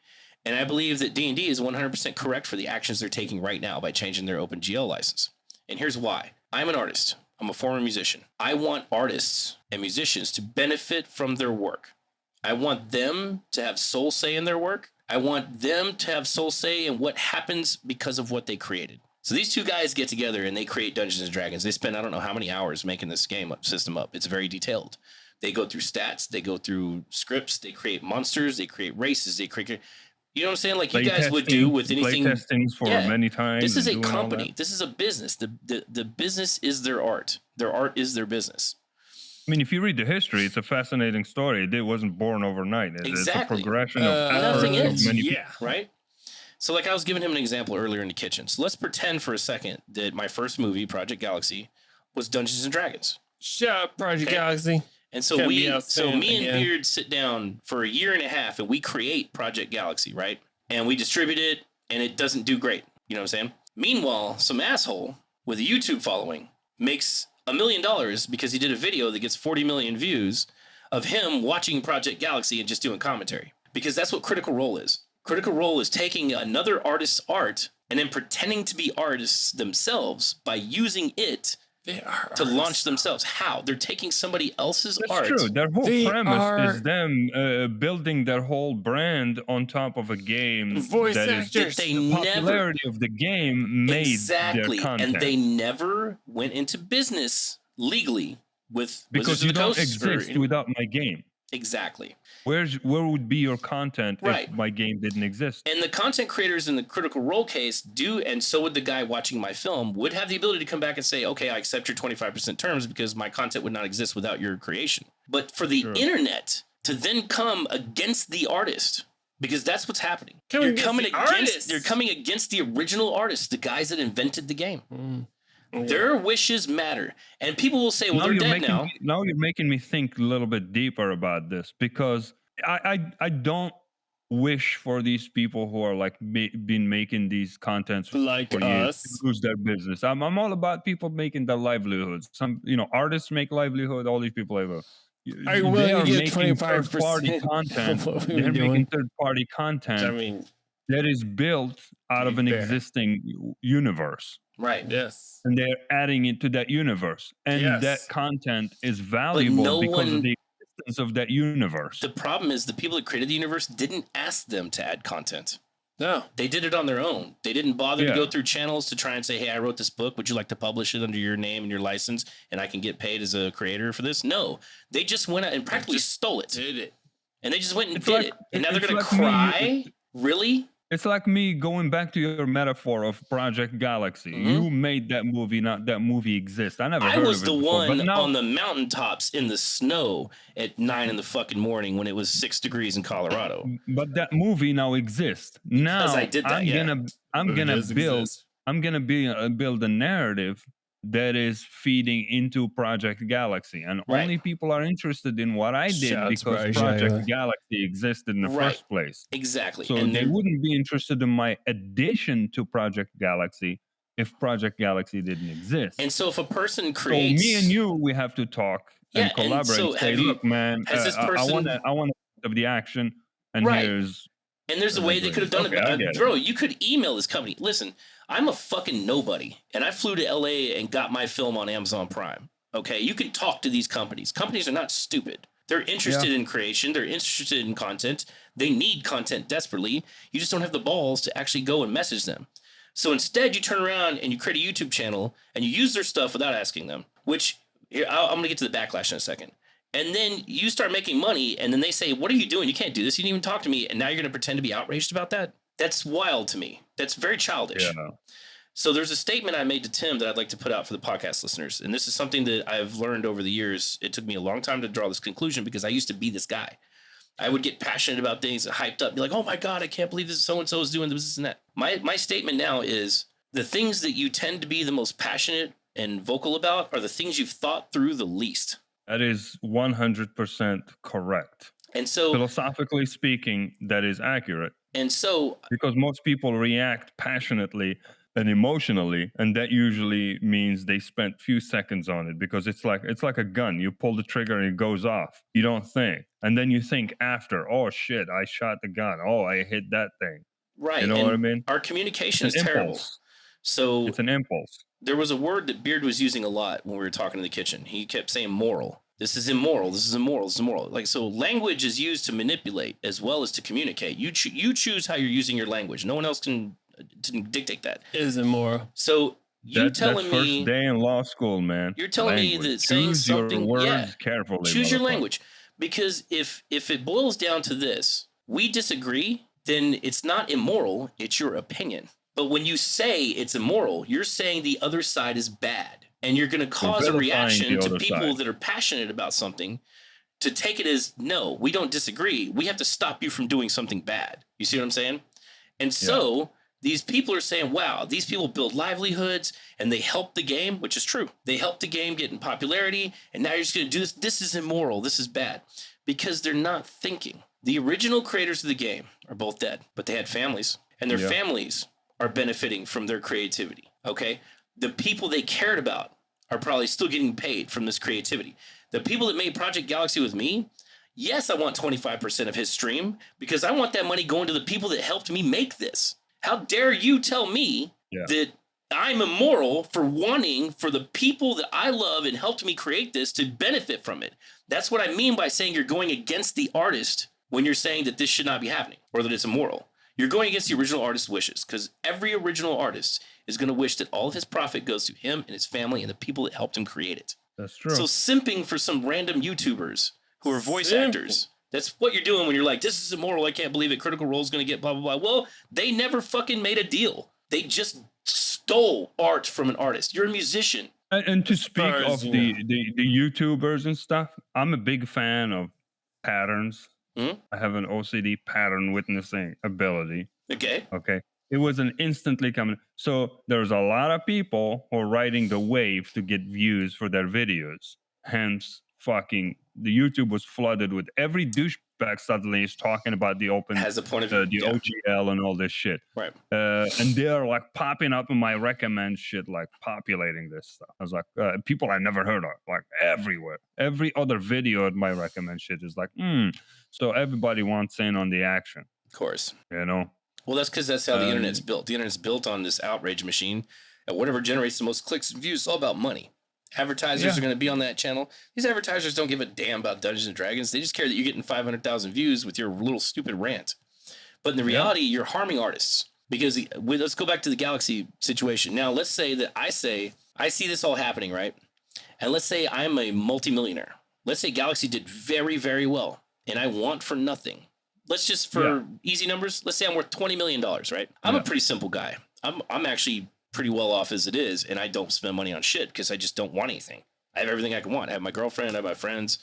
And I believe that D&D is 100% correct for the actions they're taking right now by changing their OpenGL license. And here's why. I'm an artist. I'm a former musician. I want artists and musicians to benefit from their work. I want them to have soul say in their work. I want them to have soul say in what happens because of what they created. So these two guys get together and they create Dungeons and Dragons. They spend I don't know how many hours making this system up. It's very detailed. They go through stats. They go through scripts. They create monsters. They create races. They create... You know what I'm saying? Like you guys would do with anything. Play testings for many times. This is a and doing all company. that. This is a business. The business is their art. Their art is their business. I mean, if you read the history, it's a fascinating story. It wasn't born overnight. It's a Exactly. progression of Nothing efforts is. of many Yeah. Right? So like I was giving him an example earlier in the kitchen. So let's pretend for a second that my first movie, Project Galaxy, was Dungeons and Dragons. Shut up, Project Okay. Galaxy. And so Can't me be outstanding, and yeah. Beard sit down for a year and a half and we create Project Galaxy, right? And we distribute it and it doesn't do great. You know what I'm saying? Meanwhile, some asshole with a YouTube following makes $1 million because he did a video that gets 40 million views of him watching Project Galaxy and just doing commentary. Because that's what Critical Role is. Critical Role is taking another artist's art and then pretending to be artists themselves by using it They are to launch themselves. How? They're taking somebody else's That's art. true. Their whole They premise are- is them building their whole brand on top of a game Voice that is actors. They the never popularity of the game made exactly, their content. and they never went into business legally with because Wizards you of the don't Coast or- exist without my game. exactly. Where would be your content Right. if my game didn't exist? And the content creators in the Critical Role case do, and so would the guy watching my film, would have the ability to come back and say, okay, I accept your 25% terms because my content would not exist without your creation. But for the Sure. internet to then come against the artist, because that's what's happening. Coming against the artist. They're coming against the original artists, the guys that invented the game. Yeah. Their wishes matter. And people will say, well, they're dead now. Now you're making me think a little bit deeper about this, because I don't wish for these people who are like been making these contents Like for years us. to lose their business. I'm all about people making their livelihoods. Some artists make livelihood. All these people like. I will get making 25% third-party content. of what we They're were making doing. third-party content I mean, that is built out of be an fair. existing universe. Right. Yes. and they're adding it to that universe, and that Yes. content is valuable no because of one- the existence of that universe. The problem is the people that created the universe didn't ask them to add content. No. They did it on their own. They didn't bother to Yeah. go through channels to try and say, hey, I wrote this book. Would you like to publish it under your name and your license and I can get paid as a creator for this? No. They just went out and practically stole it. Did it. And they just went and It's did like- it. And now they're it's going to like me- cry? Really? It's like me going back to your metaphor of Project Galaxy. Mhm. You made that movie, not that movie exists. I never I heard was of it the before, one but now, on the mountaintops in the snow at 9 in the fucking morning when it was 6 degrees in Colorado. but that movie now exists. Now I did that, I'm yeah. gonna build a narrative that is feeding into Project Galaxy, and Right. only people are interested in what I did Shots because by Project Shia. Galaxy existed in the Right. first place. Exactly. So and they then- wouldn't be interested in my addition to Project Galaxy if Project Galaxy didn't exist. and so if a person So creates... me and you, we have to talk Yeah, and and collaborate so and say, have you- look, man, has this I person- want of the action, and Right. here's And there's a way they could have done Okay, it. I get it. Bro, you could email this company. Listen, I'm a fucking nobody. And I flew to LA and got my film on Amazon Prime. Okay. You can talk to these companies. Companies are not stupid. They're interested in creation. They're interested in content. They need content desperately. You just don't have the balls to actually go and message them. So instead, you turn around and you create a YouTube channel and you use their stuff without asking them, which here, I'm going to get to the backlash in a second. And then you start making money, and then they say, what are you doing? You can't do this. You didn't even talk to me. And now you're going to pretend to be outraged about that? That's wild to me. That's very childish. yeah. So there's a statement I made to Tim that I'd like to put out for the podcast listeners. And this is something that I've learned over the years. It took me a long time to draw this conclusion because I used to be this guy. I would get passionate about things and hyped up, be like, oh my God, I can't believe this so-and-so is doing this and that. My statement now is the things that you tend to be the most passionate and vocal about are the things you've thought through the least. That is 100% correct. And so, Philosophically speaking, that is accurate because most people react passionately and emotionally, and that usually means they spent few seconds on it because it's like a gun. You pull the trigger and it goes off. You don't think, and then you think after. Oh shit! I shot the gun. Oh, I hit that thing. right. You know and what I mean? Our communication is It's an terrible. impulse. So It's an impulse. there was a word that Beard was using a lot when we were talking in the kitchen. He kept saying moral. This is immoral. This is immoral. This is immoral. Like, so language is used to manipulate as well as to communicate. You choose how you're using your language. No one else can dictate that. It is immoral. So you telling that's me first day in law school, man. You're telling me Language. that saying Choose something- your words yeah. carefully. choose your motherfucker. language, because if it boils down to this, we disagree, then it's not immoral. It's your opinion. But when you say it's immoral, you're saying the other side is bad. And you're going to cause a vilifying reaction the to other people side. that are passionate about something to take it as, no, we don't disagree. We have to stop you from doing something bad. You see what I'm saying? And so these people are saying, wow, these people build livelihoods and they help the game, which is true. They help the game get in popularity. And now you're just going to do this. This is immoral. This is bad, because they're not thinking. The original creators of the game are both dead, but they had families, and their families are benefiting from their creativity. Okay. The people they cared about are probably still getting paid from this creativity. The people that made Project Galaxy with me, yes, I want 25% of his stream because I want that money going to the people that helped me make this. How dare you tell me that I'm immoral for wanting for the people that I love and helped me create this to benefit from it? That's what I mean by saying you're going against the artist when you're saying that this should not be happening or that it's immoral. You're going against the original artist's wishes, because every original artist is going to wish that all of his profit goes to him and his family and the people that helped him create it. That's true. So simping for some random YouTubers who are voice actors, that's what you're doing when you're like, this is immoral, I can't believe it, Critical Role is going to get blah, blah, blah. Well, they never fucking made a deal. They just stole art from an artist. You're a musician. And to speak as, of you the YouTubers and stuff, I'm a big fan of patterns. Mhm. I have an OCD pattern witnessing ability. Okay. Okay. It was an instantly coming. So there's a lot of people who are riding the wave to get views for their videos. Hence, fucking the YouTube was flooded with every douchebag suddenly is talking about the open, Has a point of view. the OGL and all this shit. Right. And they're like popping up in my recommend shit, like populating this stuff. I was like, people I never heard of, like everywhere. Every other video at my recommend shit is like, So everybody wants in on the action, Of course. you know? Well, that's because that's how the internet's built. The internet's built on this outrage machine. and whatever generates the most clicks and views. It's all about money. Advertisers are going to be on that channel. These advertisers don't give a damn about Dungeons and Dragons. They just care that you're getting 500,000 views with your little stupid rant. But in the reality, you're harming artists. Because let's go back to the Galaxy situation. Now, let's say that I see this all happening, right? And let's say I'm a multimillionaire. Let's say Galaxy did very, very well, and I want for nothing. Let's just, for easy numbers, let's say I'm worth $20 million, right? I'm a pretty simple guy. I'm actually pretty well off as it is, and I don't spend money on shit because I just don't want anything. I have everything I can want. I have my girlfriend, I have my friends.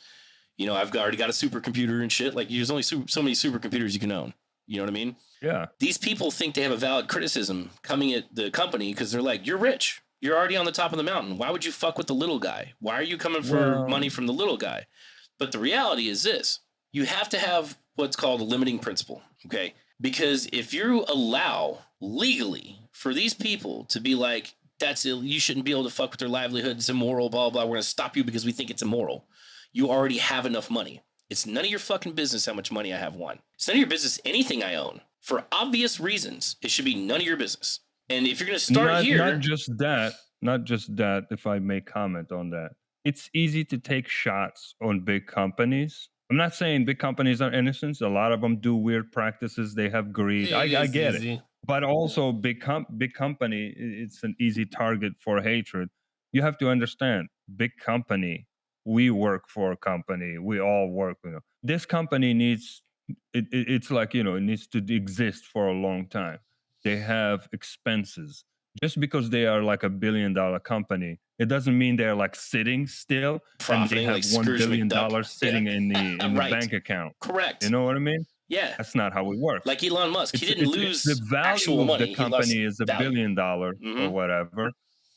You know, I've already got a supercomputer and shit. Like, there's only so many supercomputers you can own. You know what I mean? Yeah. These people think they have a valid criticism coming at the company because they're like, you're rich. You're already on the top of the mountain. Why would you fuck with the little guy? Why are you coming for money from the little guy? But the reality is this. You have to have what's called a limiting principle, okay? Because if you allow legally for these people to be like, you shouldn't be able to fuck with their livelihood, it's immoral, blah, blah, we're going to stop you because we think it's immoral. You already have enough money. It's none of your fucking business how much money I have, one. It's none of your business anything I own. For obvious reasons, it should be none of your business. And if you're going to start here... Not just that, if I may comment on that. It's easy to take shots on big companies. I'm not saying big companies are innocent. A lot of them do weird practices. They have greed. I get it. But also, big company, it's an easy target for hatred. You have to understand, big company... We work for a company. We all work. You know, this company needs. It's like, it needs to exist for a long time. They have expenses. Just because they are like $1 billion company, it doesn't mean they're like sitting still and they have $1 billion sitting in the bank account. Correct. You know what I mean? Yeah. That's not how it works. Like Elon Musk, he didn't lose the value actual money. The company is $1 billion or whatever.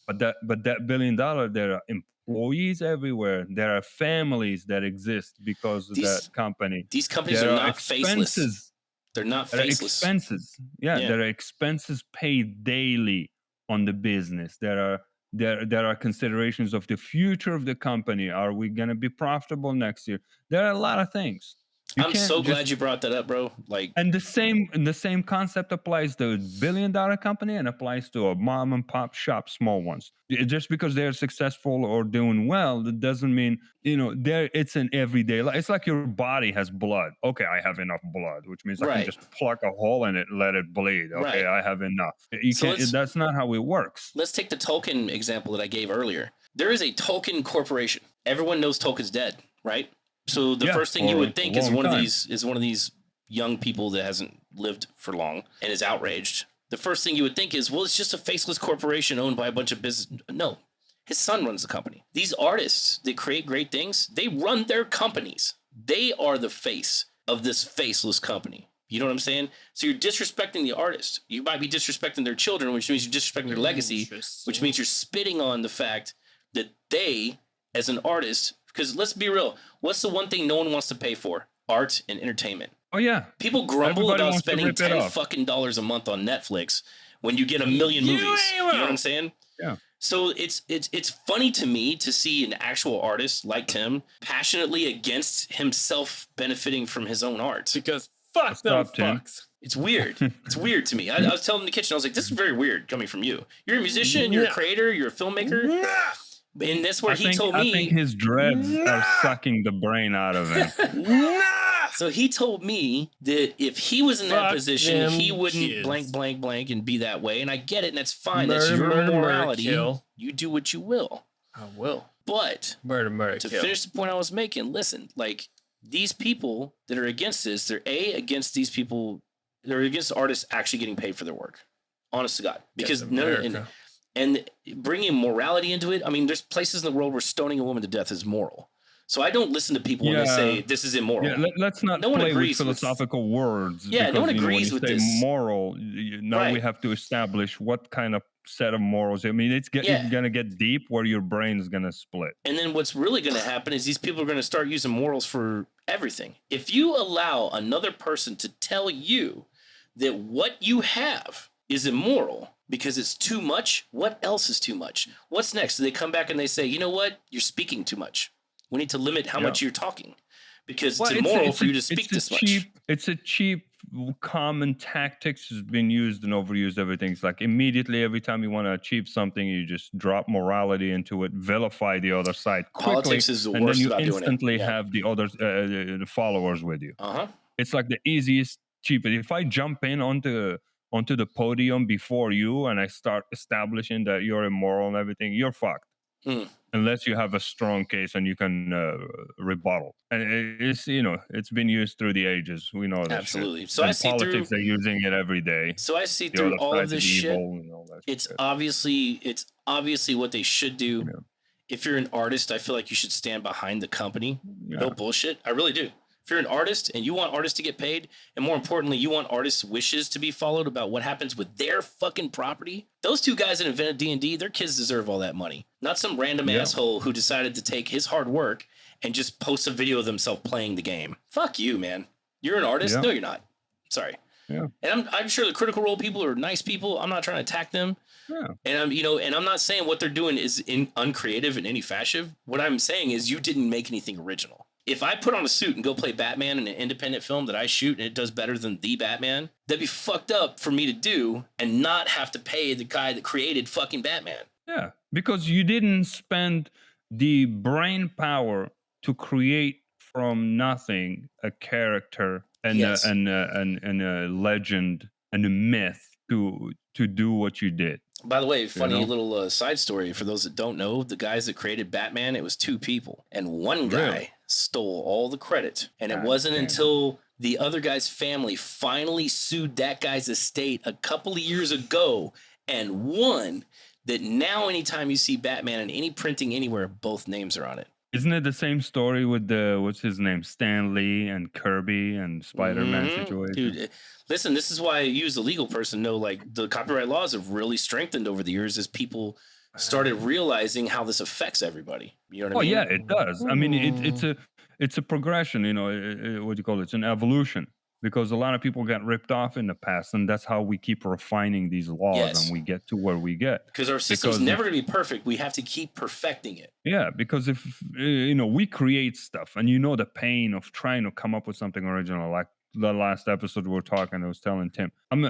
But that $1 billion, there are employees everywhere. There are families that exist because of that company. These companies are not faceless. They're not faceless. There are expenses. There are expenses paid daily on the business. There are considerations of the future of the company. Are we going to be profitable next year? There are a lot of things. I'm so glad you brought that up, bro. And the same concept applies to a $1 billion company and applies to a mom and pop shop, small ones. Just because they're successful or doing well, that doesn't mean it's an everyday life. It's like your body has blood. Okay, I have enough blood, which means I can just pluck a hole in it and let it bleed. Okay, I have enough. That's not how it works. Let's take the Tolkien example that I gave earlier. There is a Tolkien corporation. Everyone knows Tolkien's dead, right? So the first thing you would think is one of these young people that hasn't lived for long and is outraged. The first thing you would think is, well, it's just a faceless corporation owned by a bunch of business. No, his son runs the company. These artists that create great things, they run their companies. They are the face of this faceless company. You know what I'm saying? So you're disrespecting the artist. You might be disrespecting their children, which means you're disrespecting their legacy, which means you're spitting on the fact that they, as an artist, because let's be real, what's the one thing no one wants to pay for? Art and entertainment. Oh yeah. People grumble about spending $10 fucking a month on Netflix when you get 1 million movies. You know what I'm saying? Yeah. So it's funny to me to see an actual artist like Tim passionately against himself benefiting from his own art. Because fuck them fucks. It's weird. It's weird to me. I was telling in the kitchen, I was like, this is very weird coming from you. You're a musician, you're a creator, you're a filmmaker. And that's where I think his dreads are sucking the brain out of him. So he told me that if he was in that position, he wouldn't blank and be that way. And I get it, and that's fine. That's your morality. You do what you will. I will. But to finish the point I was making, listen, like these people that are against this, they're against these people. They're against artists actually getting paid for their work. Honest to God, because and bringing morality into it. I mean, there's places in the world where stoning a woman to death is moral. So I don't listen to people when they say this is immoral. Yeah, let's not play with philosophical words. Yeah, no one agrees with this. Moral. Now we have to establish what kind of set of morals. I mean, it's going to get deep where your brain is going to split. And then what's really going to happen is these people are going to start using morals for everything. If you allow another person to tell you that what you have is immoral because it's too much, what else is too much? What's next? So they come back and they say, you know what? You're speaking too much. We need to limit how much you're talking because it's immoral for you to speak this much. It's a cheap common tactics has been used and overused. Everything's like immediately every time you want to achieve something, you just drop morality into it, vilify the other side quickly, Politics is the and then worst you about doing it. instantly Yeah. have the others, the followers with you. Uh-huh. It's like the easiest, cheapest. If I jump in onto the podium before you and I start establishing that you're immoral and everything, you're fucked. Unless you have a strong case and you can rebuttal. And it's, it's been used through the ages. We know that. Absolutely. Shit. So And I see politics through. are using it every day. So I see The through other all of side's this shit. evil and all that It's shit. obviously what they should do. Yeah. If you're an artist, I feel like you should stand behind the company. Yeah. No bullshit. I really do. If you're an artist and you want artists to get paid, and more importantly, you want artists' wishes to be followed about what happens with their fucking property, those two guys that invented D&D, their kids deserve all that money. Not some random asshole who decided to take his hard work and just post a video of themselves playing the game. Fuck you, man. You're an artist? Yeah. No, you're not. Sorry. Yeah. And I'm sure the Critical Role people are nice people. I'm not trying to attack them. Yeah. And I'm not saying what they're doing is uncreative in any fashion. What I'm saying is you didn't make anything original. If I put on a suit and go play Batman in an independent film that I shoot and it does better than the Batman, that'd be fucked up for me to do and not have to pay the guy that created fucking Batman. Yeah, because you didn't spend the brain power to create from nothing a character and Yes. a legend and a myth to do what you did. By the way, funny know? little side story for those that don't know, the guys that created Batman, it was two people. And one guy Really? stole all the credit. And it God wasn't damn. until the other guy's family finally sued that guy's estate a couple of years ago and won that now anytime you see Batman in any printing anywhere, both names are on it. Isn't it the same story with the what's his name, Stan Lee and Kirby and Spider-Man Mhm. situation? Dude, listen, this is why you as a legal person know like the copyright laws have really strengthened over the years as people started realizing how this affects everybody. You know what I mean? Yeah, it does. I mean, it's a progression. What do you call it? It's an evolution. Because a lot of people got ripped off in the past, and that's how we keep refining these laws, Yes. and we get to where we get. Because our system's Because never going to be perfect. We have to keep perfecting it. Yeah, because if we create stuff, and the pain of trying to come up with something original, like the last episode we were talking, I was telling Tim, I'm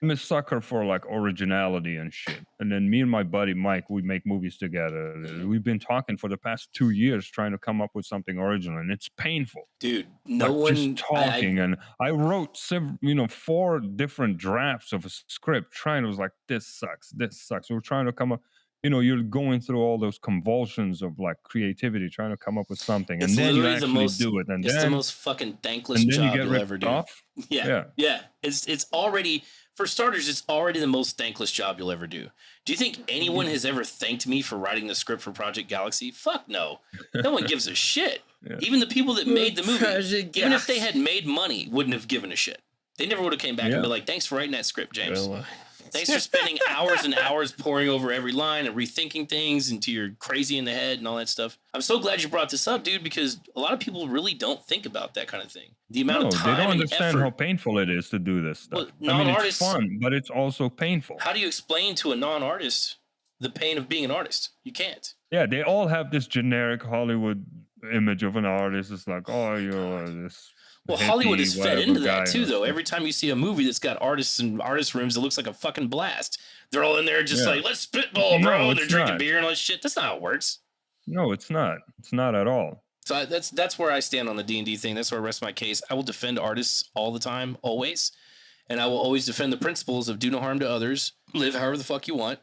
a sucker for like originality and shit. And then me and my buddy Mike, we make movies together. We've been talking for the past 2 years trying to come up with something original, and it's painful. Dude, Just talking, and I wrote 4 different drafts of a script. Trying, it was like, this sucks. We're trying to come up. You're going through all those convulsions of like creativity, trying to come up with something, and then you actually do it, and it's then the most fucking thankless and then job you get you'll ever ripped do. off. Yeah. It's already, for starters, it's already the most thankless job you'll ever do. Do you think anyone has ever thanked me for writing the script for Project Galaxy? Fuck no. No one gives a shit. Yeah. Even the people that made the movie, Project even if they Galaxy. had made money, wouldn't have given a shit. They never would have came back and Yeah. been like, thanks for writing that script, James. Well, Thanks for spending hours and hours poring over every line and rethinking things until you're crazy in the head and all that stuff. I'm so glad you brought this up, dude, because a lot of people really don't think about that kind of thing. The amount of time they don't and understand effort. how painful it is to do this stuff. Well, I mean, it's non-artists- fun, but it's also painful. How do you explain to a non-artist the pain of being an artist? You can't. Yeah, they all have this generic Hollywood image of an artist. It's like, oh, you're this. Well, hippie, Hollywood is fed whatever into that guy too, and though. stuff. Every time you see a movie that's got artists and artist rooms, it looks like a fucking blast. They're all in there just Yeah. like, let's spitball, No, bro. And they're it's drinking not. beer and all that shit. That's not how it works. No, it's not. It's not at all. So that's where I stand on the D&D thing. That's where I rest my case. I will defend artists all the time, always. And I will always defend the principles of do no harm to others, live however the fuck you want,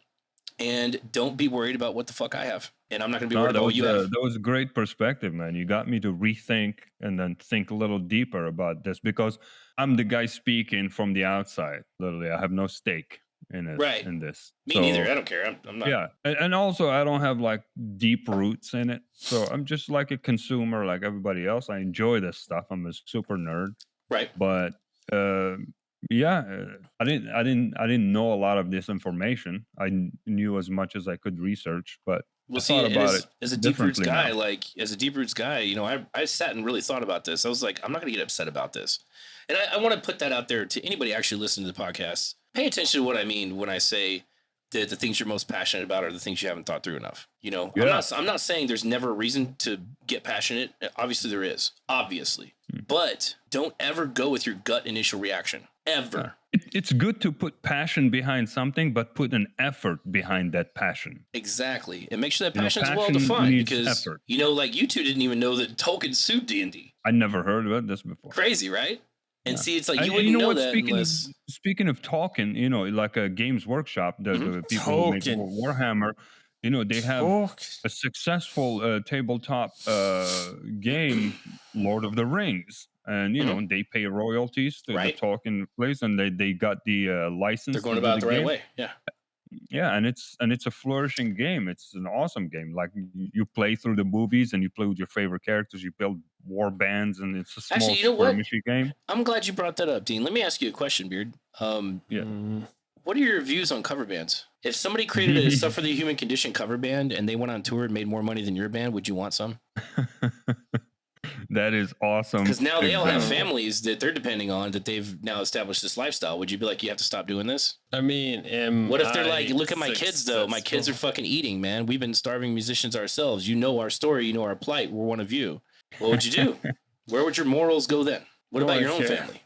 and don't be worried about what the fuck I have. And I'm not going to be worried about what you have. That was a great perspective, man. You got me to rethink and then think a little deeper about this because I'm the guy speaking from the outside. Literally, I have no stake in it. Right. In this. Me So, neither. I don't care. I'm not. Yeah, and also I don't have like deep roots in it, so I'm just like a consumer, like everybody else. I enjoy this stuff. I'm a super nerd, Right. but I didn't know a lot of this information. I knew as much as I could research, but Well, I see, thought and about it as a deep roots differently guy, as a deep roots guy, I sat and really thought about this. I was like, I'm not going to get upset about this. And I want to put that out there to anybody actually listening to the podcast. Pay attention to what I mean when I say that the things you're most passionate about are the things you haven't thought through enough. You know, Yeah. I'm not saying there's never a reason to get passionate. Obviously there is, obviously, but don't ever go with your gut initial reaction ever. It's good to put passion behind something, but put an effort behind that passion. Exactly. And make sure that You know, passion is well passion defined needs because, effort. you know, like you two didn't even know that Tolkien sued D&D. I never heard about this before. Crazy, right? And Yeah. see, it's like you And wouldn't know what? that unless... Speaking of talking, you know, like a Games Workshop, the people who make Tolkien. Warhammer, you know, they have a successful tabletop game, Lord of the Rings, and you know they pay royalties to the Tolkien place, and they got the license. They're going about it the right way. Yeah. Yeah, and it's a flourishing game. It's an awesome game. Like you play through the movies and you play with your favorite characters. You build war bands, and it's a small Actually, you know what? skirmishy game. I'm glad you brought that up, Dean. Let me ask you a question, Beard. What are your views on cover bands? If somebody created a Suffer the Human Condition cover band and they went on tour and made more money than your band, would you want some? That is awesome. Because now they all have families that they're depending on, that they've now established this lifestyle. Would you be like, you have to stop doing this? I mean, what if they're like, look at my kids though. My kids are fucking eating, man. We've been starving musicians ourselves. You know our story. You know our plight. We're one of you. What would you do? Where would your morals go then? What about your own family?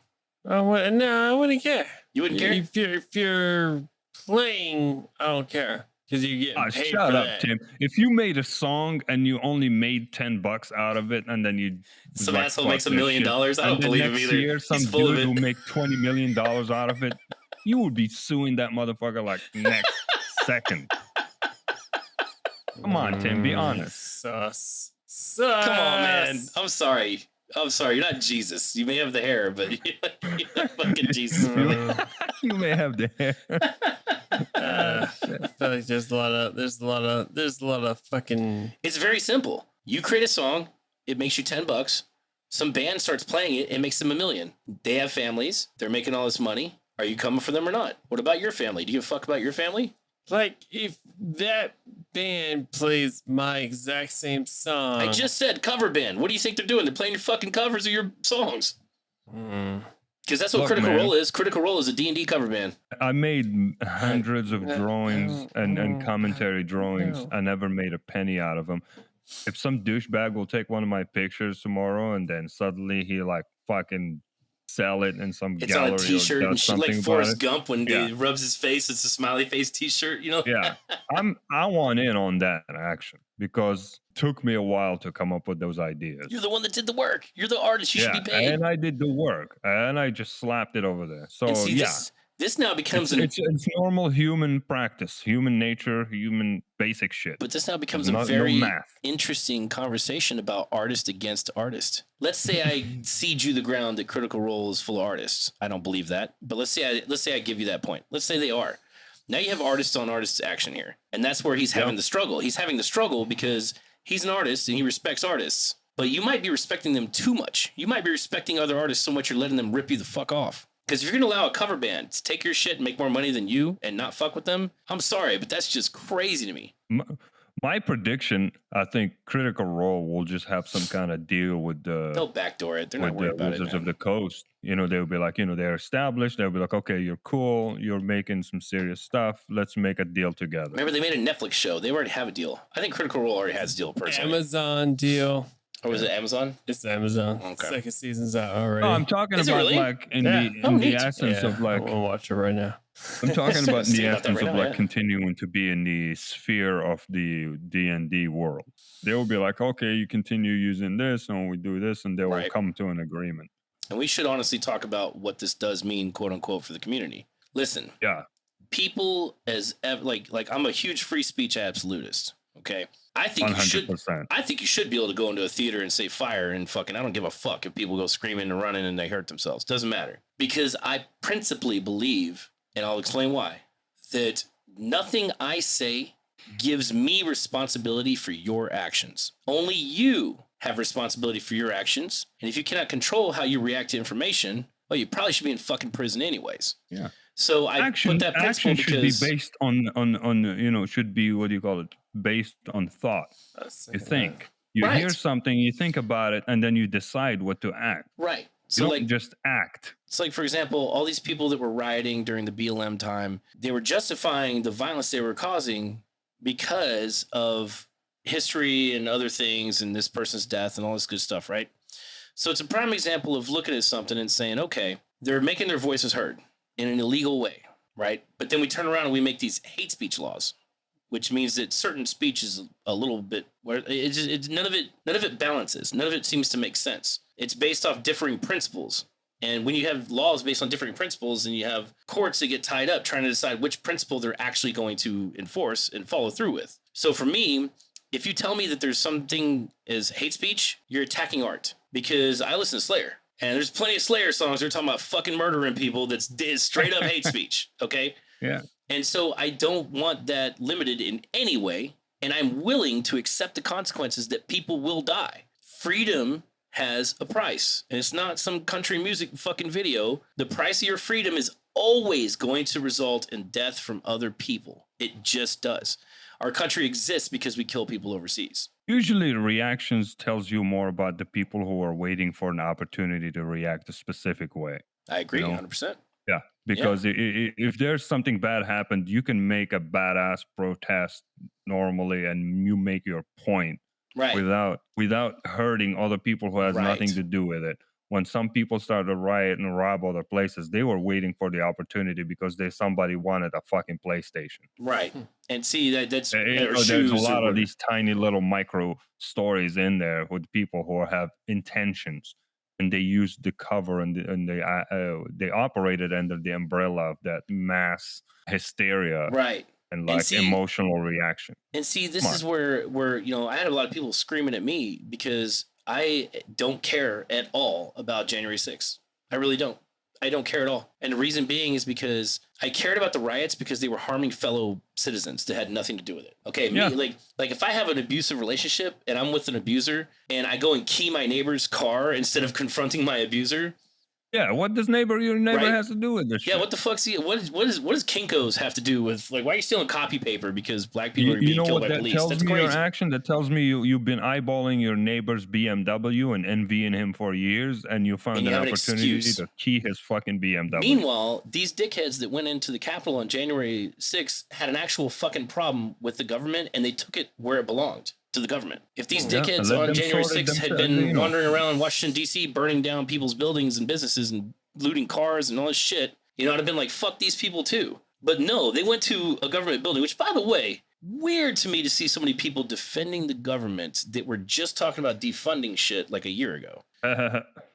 Oh, no, I wouldn't care. You wouldn't care? If you're playing, I don't care. Because you get paid shut for up, that. Tim. If you made a song and you only made $10 out of it, and then you some asshole makes $1 million, I don't believe him either. Year, some He's full dude of it. will make $20 million out of it. You would be suing that motherfucker like next second. Come on, Tim. Be honest. Sus. Come on, man. I'm sorry. You're not Jesus. You may have the hair, but you're not fucking Jesus. You may have the hair. I feel like there's a lot of fucking. It's very simple. You create a song, it makes you $10. Some band starts playing it, it makes them $1 million. They have families, they're making all this money. Are you coming for them or not? What about your family? Do you give a fuck about your family? Like, if that band plays my exact same song. I just said cover band. What do you think they're doing? They're playing your fucking covers of your songs. Because that's what Critical Role is. Critical Role is a D&D cover band. I made hundreds of drawings and commentary drawings. I never made a penny out of them. If some douchebag will take one of my pictures tomorrow and then suddenly he like fucking sell it in some gallery on a t-shirt and shit, like about Forrest it. Gump when he rubs his face, it's a smiley face t-shirt, you know? Yeah. I want in on that action because it took me a while to come up with those ideas. You're the one that did the work. You're the artist. You should be paid. And I did the work and I just slapped it over there. So and see, this now becomes it's normal human practice, human nature, human basic shit. But this now becomes a very interesting conversation about artist against artist. Let's say I cede you the ground that Critical Role is full of artists. I don't believe that, but let's say I give you that point. Let's say they are. Now you have artist on artist action here, and that's where he's having the struggle. He's having the struggle because he's an artist and he respects artists, but you might be respecting them too much. You might be respecting other artists so much you're letting them rip you the fuck off. Because if you're going to allow a cover band to take your shit and make more money than you and not fuck with them, I'm sorry, but that's just crazy to me. My prediction, I think Critical Role will just have some kind of deal with the... They'll backdoor it. They're not worried about it, Wizards of the Coast. You know, they'll be like, you know, they're established. They'll be like, okay, you're cool. You're making some serious stuff. Let's make a deal together. Remember, they made a Netflix show. They already have a deal. I think Critical Role already has a deal personally. Amazon deal. Or was it Amazon? It's Amazon. Okay. Second season's out already. No, I'm talking about really? like in the essence of like... I'll watch it right now. I'm talking about in the essence right of now, like continuing to be in the sphere of the D&D world. They will be like, okay, you continue using this and we do this, and they will come to an agreement. And we should honestly talk about what this does mean, quote unquote, for the community. Listen, people like I'm a huge free speech absolutist. Okay, I think 100%. I think you should be able to go into a theater and say fire and fucking. I don't give a fuck if people go screaming and running and they hurt themselves. Doesn't matter, because I principally believe, and I'll explain why, that nothing I say gives me responsibility for your actions. Only you have responsibility for your actions, and if you cannot control how you react to information, well, you probably should be in fucking prison anyways. Yeah. So I put that principle should be based on you know, should be, what do you call it, based on thought. You think, you hear something, you think about it, and then you decide what to act. Right. So you don't just act. It's like, for example, all these people that were rioting during the BLM time, they were justifying the violence they were causing because of history and other things and this person's death and all this good stuff, right? So it's a prime example of looking at something and saying, okay, they're making their voices heard in an illegal way, right? But then we turn around and we make these hate speech laws, which means that certain speech is a little bit where none of it balances. None of it seems to make sense. It's based off differing principles. And when you have laws based on different principles and you have courts that get tied up trying to decide which principle they're actually going to enforce and follow through with. So for me, if you tell me that there's something as hate speech, you're attacking art. Because I listen to Slayer. And there's plenty of Slayer songs that are talking about fucking murdering people that's straight up hate speech. Okay? Yeah. And so I don't want that limited in any way. And I'm willing to accept the consequences that people will die. Freedom has a price. And it's not some country music fucking video. The price of your freedom is always going to result in death from other people. It just does. Our country exists because we kill people overseas. Usually the reactions tells you more about the people who are waiting for an opportunity to react a specific way. I agree, You know? 100%. Yeah, because if there's something bad happened, you can make a badass protest normally and you make your point Right. without hurting other people who has nothing Right. to do with it. When some people started to riot and rob other places, they were waiting for the opportunity because somebody wanted a fucking PlayStation. Right. And see, that's There's a lot of these tiny little micro stories in there with people who have intentions, and they use the cover and they operated under the umbrella of that mass hysteria, right. And like emotional reaction. And see, this is where I had a lot of people screaming at me because I don't care at all about January 6th. I really don't. I don't care at all. And the reason being is because I cared about the riots because they were harming fellow citizens that had nothing to do with it. Okay, me, like if I have an abusive relationship and I'm with an abuser and I go and key my neighbor's car instead of confronting my abuser. Yeah, what does your neighbor has to do with this shit? Yeah, what the fuck's what does Kinko's have to do with, like, why are you stealing copy paper because black people are being killed by police? That's crazy. Your action that tells me you've been eyeballing your neighbor's BMW and envying him for years, and you found an opportunity to key his fucking BMW. Meanwhile, these dickheads that went into the Capitol on January 6th had an actual fucking problem with the government, and they took it where it belonged. To the government. If these dickheads on January 6th had been wandering around Washington, D.C., burning down people's buildings and businesses and looting cars and all this shit, I'd have been like, fuck these people too. But no, they went to a government building, which, by the way, weird to me to see so many people defending the government that were just talking about defunding shit like a year ago.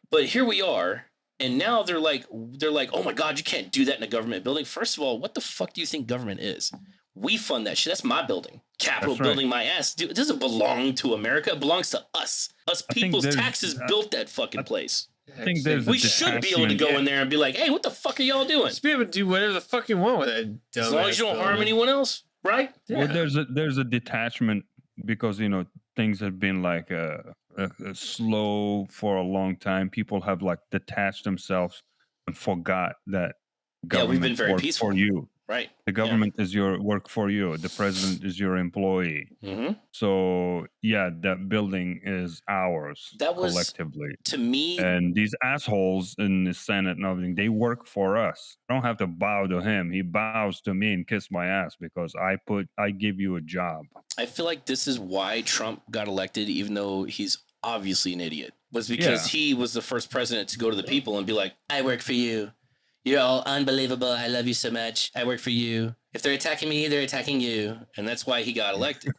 But here we are. And now they're like, oh my God, you can't do that in a government building. First of all, what the fuck do you think government is? We fund that shit. That's my building. Capitol building, my ass. Dude, it doesn't belong to America. It belongs to us. Us people's taxes built that fucking place. I think we should be able to go in there and be like, hey, what the fuck are y'all doing? Just be able to do whatever the fuck you want with it. As long as you don't harm anyone else, right? Yeah. Well, there's a detachment because, things have been like slow for a long time. People have like detached themselves and forgot that government we've been very peaceful for you. Right. The government is your work for you. The president is your employee. Mm-hmm. So, that building is ours collectively. To me. And these assholes in the Senate and everything, they work for us. I don't have to bow to him. He bows to me and kiss my ass because I give you a job. I feel like this is why Trump got elected, even though he's obviously an idiot, was because he was the first president to go to the people and be like, I work for you. You're all unbelievable. I love you so much. I work for you. If they're attacking me, they're attacking you. And that's why he got elected.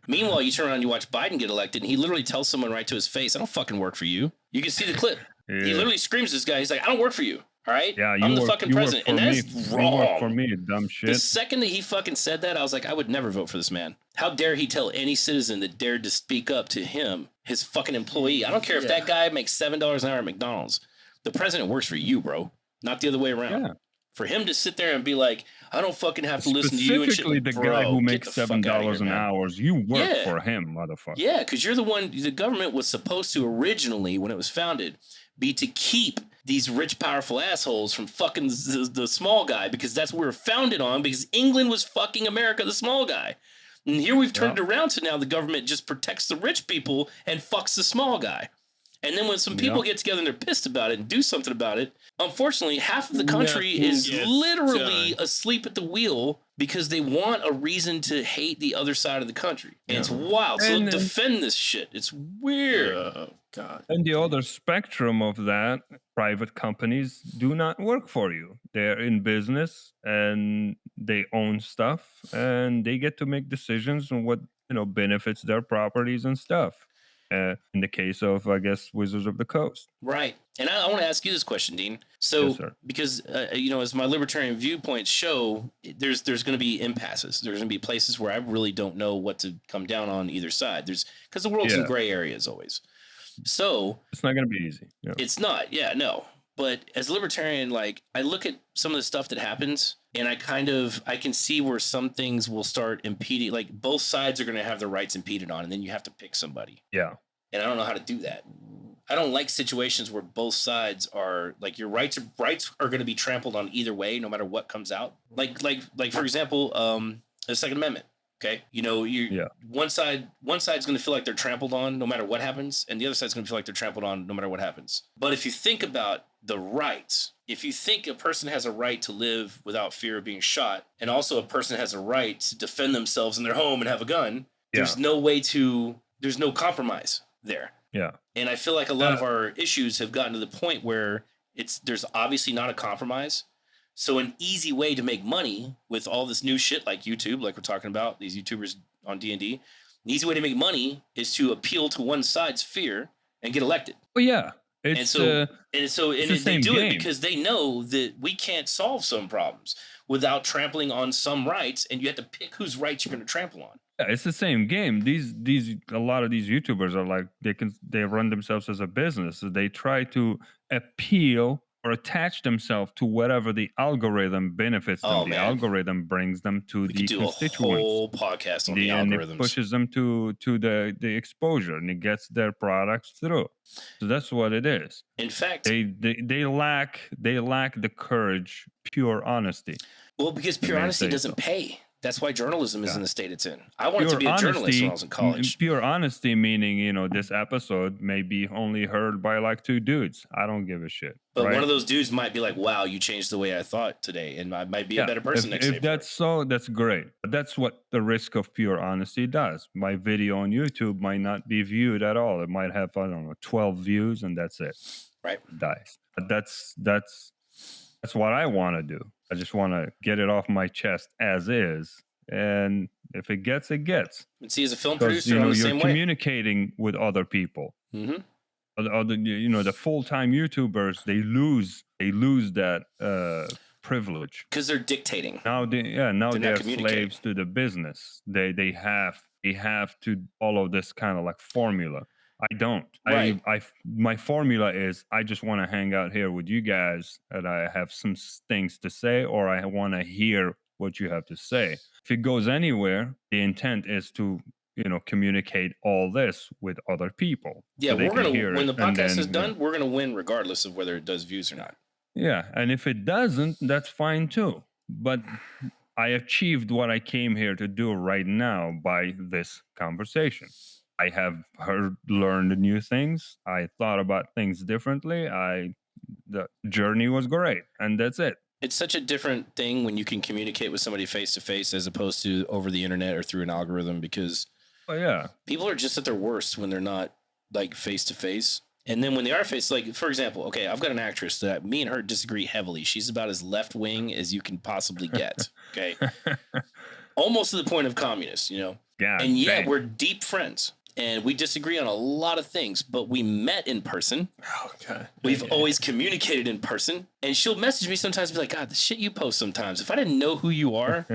Meanwhile, you turn around and you watch Biden get elected, and he literally tells someone right to his face, I don't fucking work for you. You can see the clip. Yeah. He literally screams to this guy. He's like, I don't work for you. All right? Yeah, I'm the fucking president. And that's wrong. You work for me, dumb shit. The second that he fucking said that, I was like, I would never vote for this man. How dare he tell any citizen that dared to speak up to him, his fucking employee. I don't care if that guy makes $7 an hour at McDonald's. The president works for you, bro. Not the other way around. Yeah. For him to sit there and be like, I don't fucking have to listen to you and shit. Specifically the guy who makes $7 an hour, you work for him, motherfucker. Yeah, because you're the one, the government was supposed to originally, when it was founded, be to keep these rich, powerful assholes from fucking the small guy, because that's what we were founded on, because England was fucking America, the small guy. And here we've turned it around to now the government just protects the rich people and fucks the small guy. And then when some people get together and they're pissed about it and do something about it, unfortunately, half of the country is literally asleep at the wheel because they want a reason to hate the other side of the country. And it's wild. So defend this shit. It's weird. Oh, God. And the other spectrum of that, private companies do not work for you. They're in business and they own stuff and they get to make decisions on what, benefits their properties and stuff. In the case of, I guess, Wizards of the Coast. Right. And I want to ask you this question, Dean. So, because, as my libertarian viewpoints show, there's going to be impasses. There's going to be places where I really don't know what to come down on either side. Because the world's in gray areas always. So it's not going to be easy. Yeah. It's not. Yeah, no. But as a libertarian, like, I look at some of the stuff that happens and I can see where some things will start impeding, like both sides are going to have their rights impeded on, and then you have to pick somebody. Yeah. And I don't know how to do that. I don't like situations where both sides are like your rights are going to be trampled on either way, no matter what comes out. Like for example, the Second Amendment. Okay, one side's going to feel like they're trampled on no matter what happens, and the other side's going to feel like they're trampled on no matter what happens. But if you think about the rights, if you think a person has a right to live without fear of being shot, and also a person has a right to defend themselves in their home and have a gun, there's no compromise there. Yeah. And I feel like a lot of our issues have gotten to the point where there's obviously not a compromise. So an easy way to make money with all this new shit like YouTube, like we're talking about, these YouTubers on D&D, an easy way to make money is to appeal to one side's fear and get elected. Well, yeah. They do it because they know that we can't solve some problems without trampling on some rights, and you have to pick whose rights you're going to trample on. Yeah, it's the same game. A lot of these YouTubers are like they run themselves as a business. So they try to appeal or attach themselves to whatever the algorithm benefits them. The algorithm brings them to the constituents. We could do a whole podcast on the algorithms. And it pushes them to the exposure, and it gets their products through. So that's what it is. In fact, they lack the courage, pure honesty. Well, because pure honesty doesn't pay. That's why journalism is in the state it's in. I wanted to be a journalist when I was in college. Pure honesty meaning, this episode may be only heard by like 2 dudes. I don't give a shit. But one of those dudes might be like, wow, you changed the way I thought today. And I might be a better person next day. If that's so, that's great. But that's what the risk of pure honesty does. My video on YouTube might not be viewed at all. It might have, 12 views and that's it. Right. It dies. But that's what I want to do. I just want to get it off my chest as is, and if it gets, it gets. And see, as a film producer, I'm the same way. You're communicating with other people. Mm-hmm. The full-time YouTubers, they lose that privilege because they're dictating. Now they're slaves to the business. They have to follow this kind of like formula. I don't. Right. My formula is I just want to hang out here with you guys, and I have some things to say, or I want to hear what you have to say. If it goes anywhere, the intent is to communicate all this with other people. Yeah, so we're gonna when the podcast is done, we're gonna win regardless of whether it does views or not. Yeah, and if it doesn't, that's fine too. But I achieved what I came here to do right now by this conversation. I have learned new things. I thought about things differently. The journey was great, and that's it. It's such a different thing when you can communicate with somebody face to face as opposed to over the internet or through an algorithm, because people are just at their worst when they're not like face to face. And then when they are face, like for example, okay, I've got an actress that me and her disagree heavily. She's about as left wing as you can possibly get. Okay, almost to the point of communist, Yeah, and yet we're deep friends. And we disagree on a lot of things, but we met in person. Oh, God. We've always communicated in person. And she'll message me sometimes and be like, God, the shit you post sometimes, if I didn't know who you are,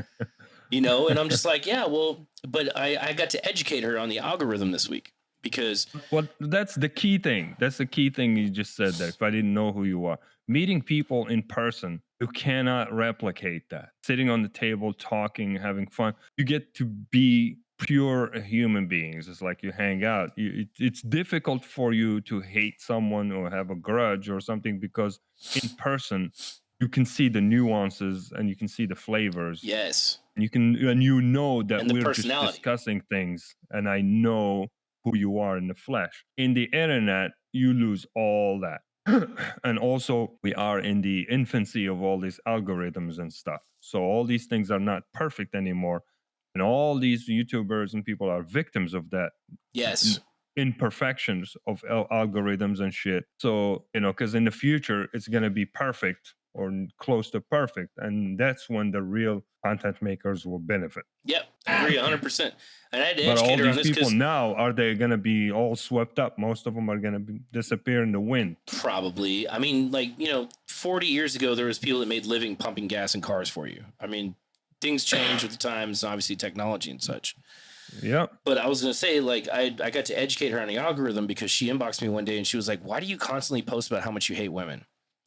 and I'm just like, yeah, well, but I got to educate her on the algorithm this week because. Well, that's the key thing. That's the key thing you just said there. If I didn't know who you are. Meeting people in person, you cannot replicate that. Sitting on the table, talking, having fun. You get to be pure human beings. It's like you hang out. It's difficult for you to hate someone or have a grudge or something because in person you can see the nuances and you can see the flavors. Yes. And that we're just discussing things and I know who you are in the flesh. In the internet, you lose all that. And also, we are in the infancy of all these algorithms and stuff. So all these things are not perfect anymore. And all these YouTubers and people are victims of that Yes. imperfections of algorithms and shit. So, because in the future, it's going to be perfect or close to perfect. And that's when the real content makers will benefit. Yep, I agree 100%. And I had to But all educate her on these this people because now, are they going to be all swept up? Most of them are going to disappear in the wind. probably, I mean, 40 years ago, there was people that made living pumping gas in cars for you. I mean, things change with the times, obviously technology and such. Yep. But I was going to say, I got to educate her on the algorithm because she inboxed me one day and she was like, why do you constantly post about how much you hate women?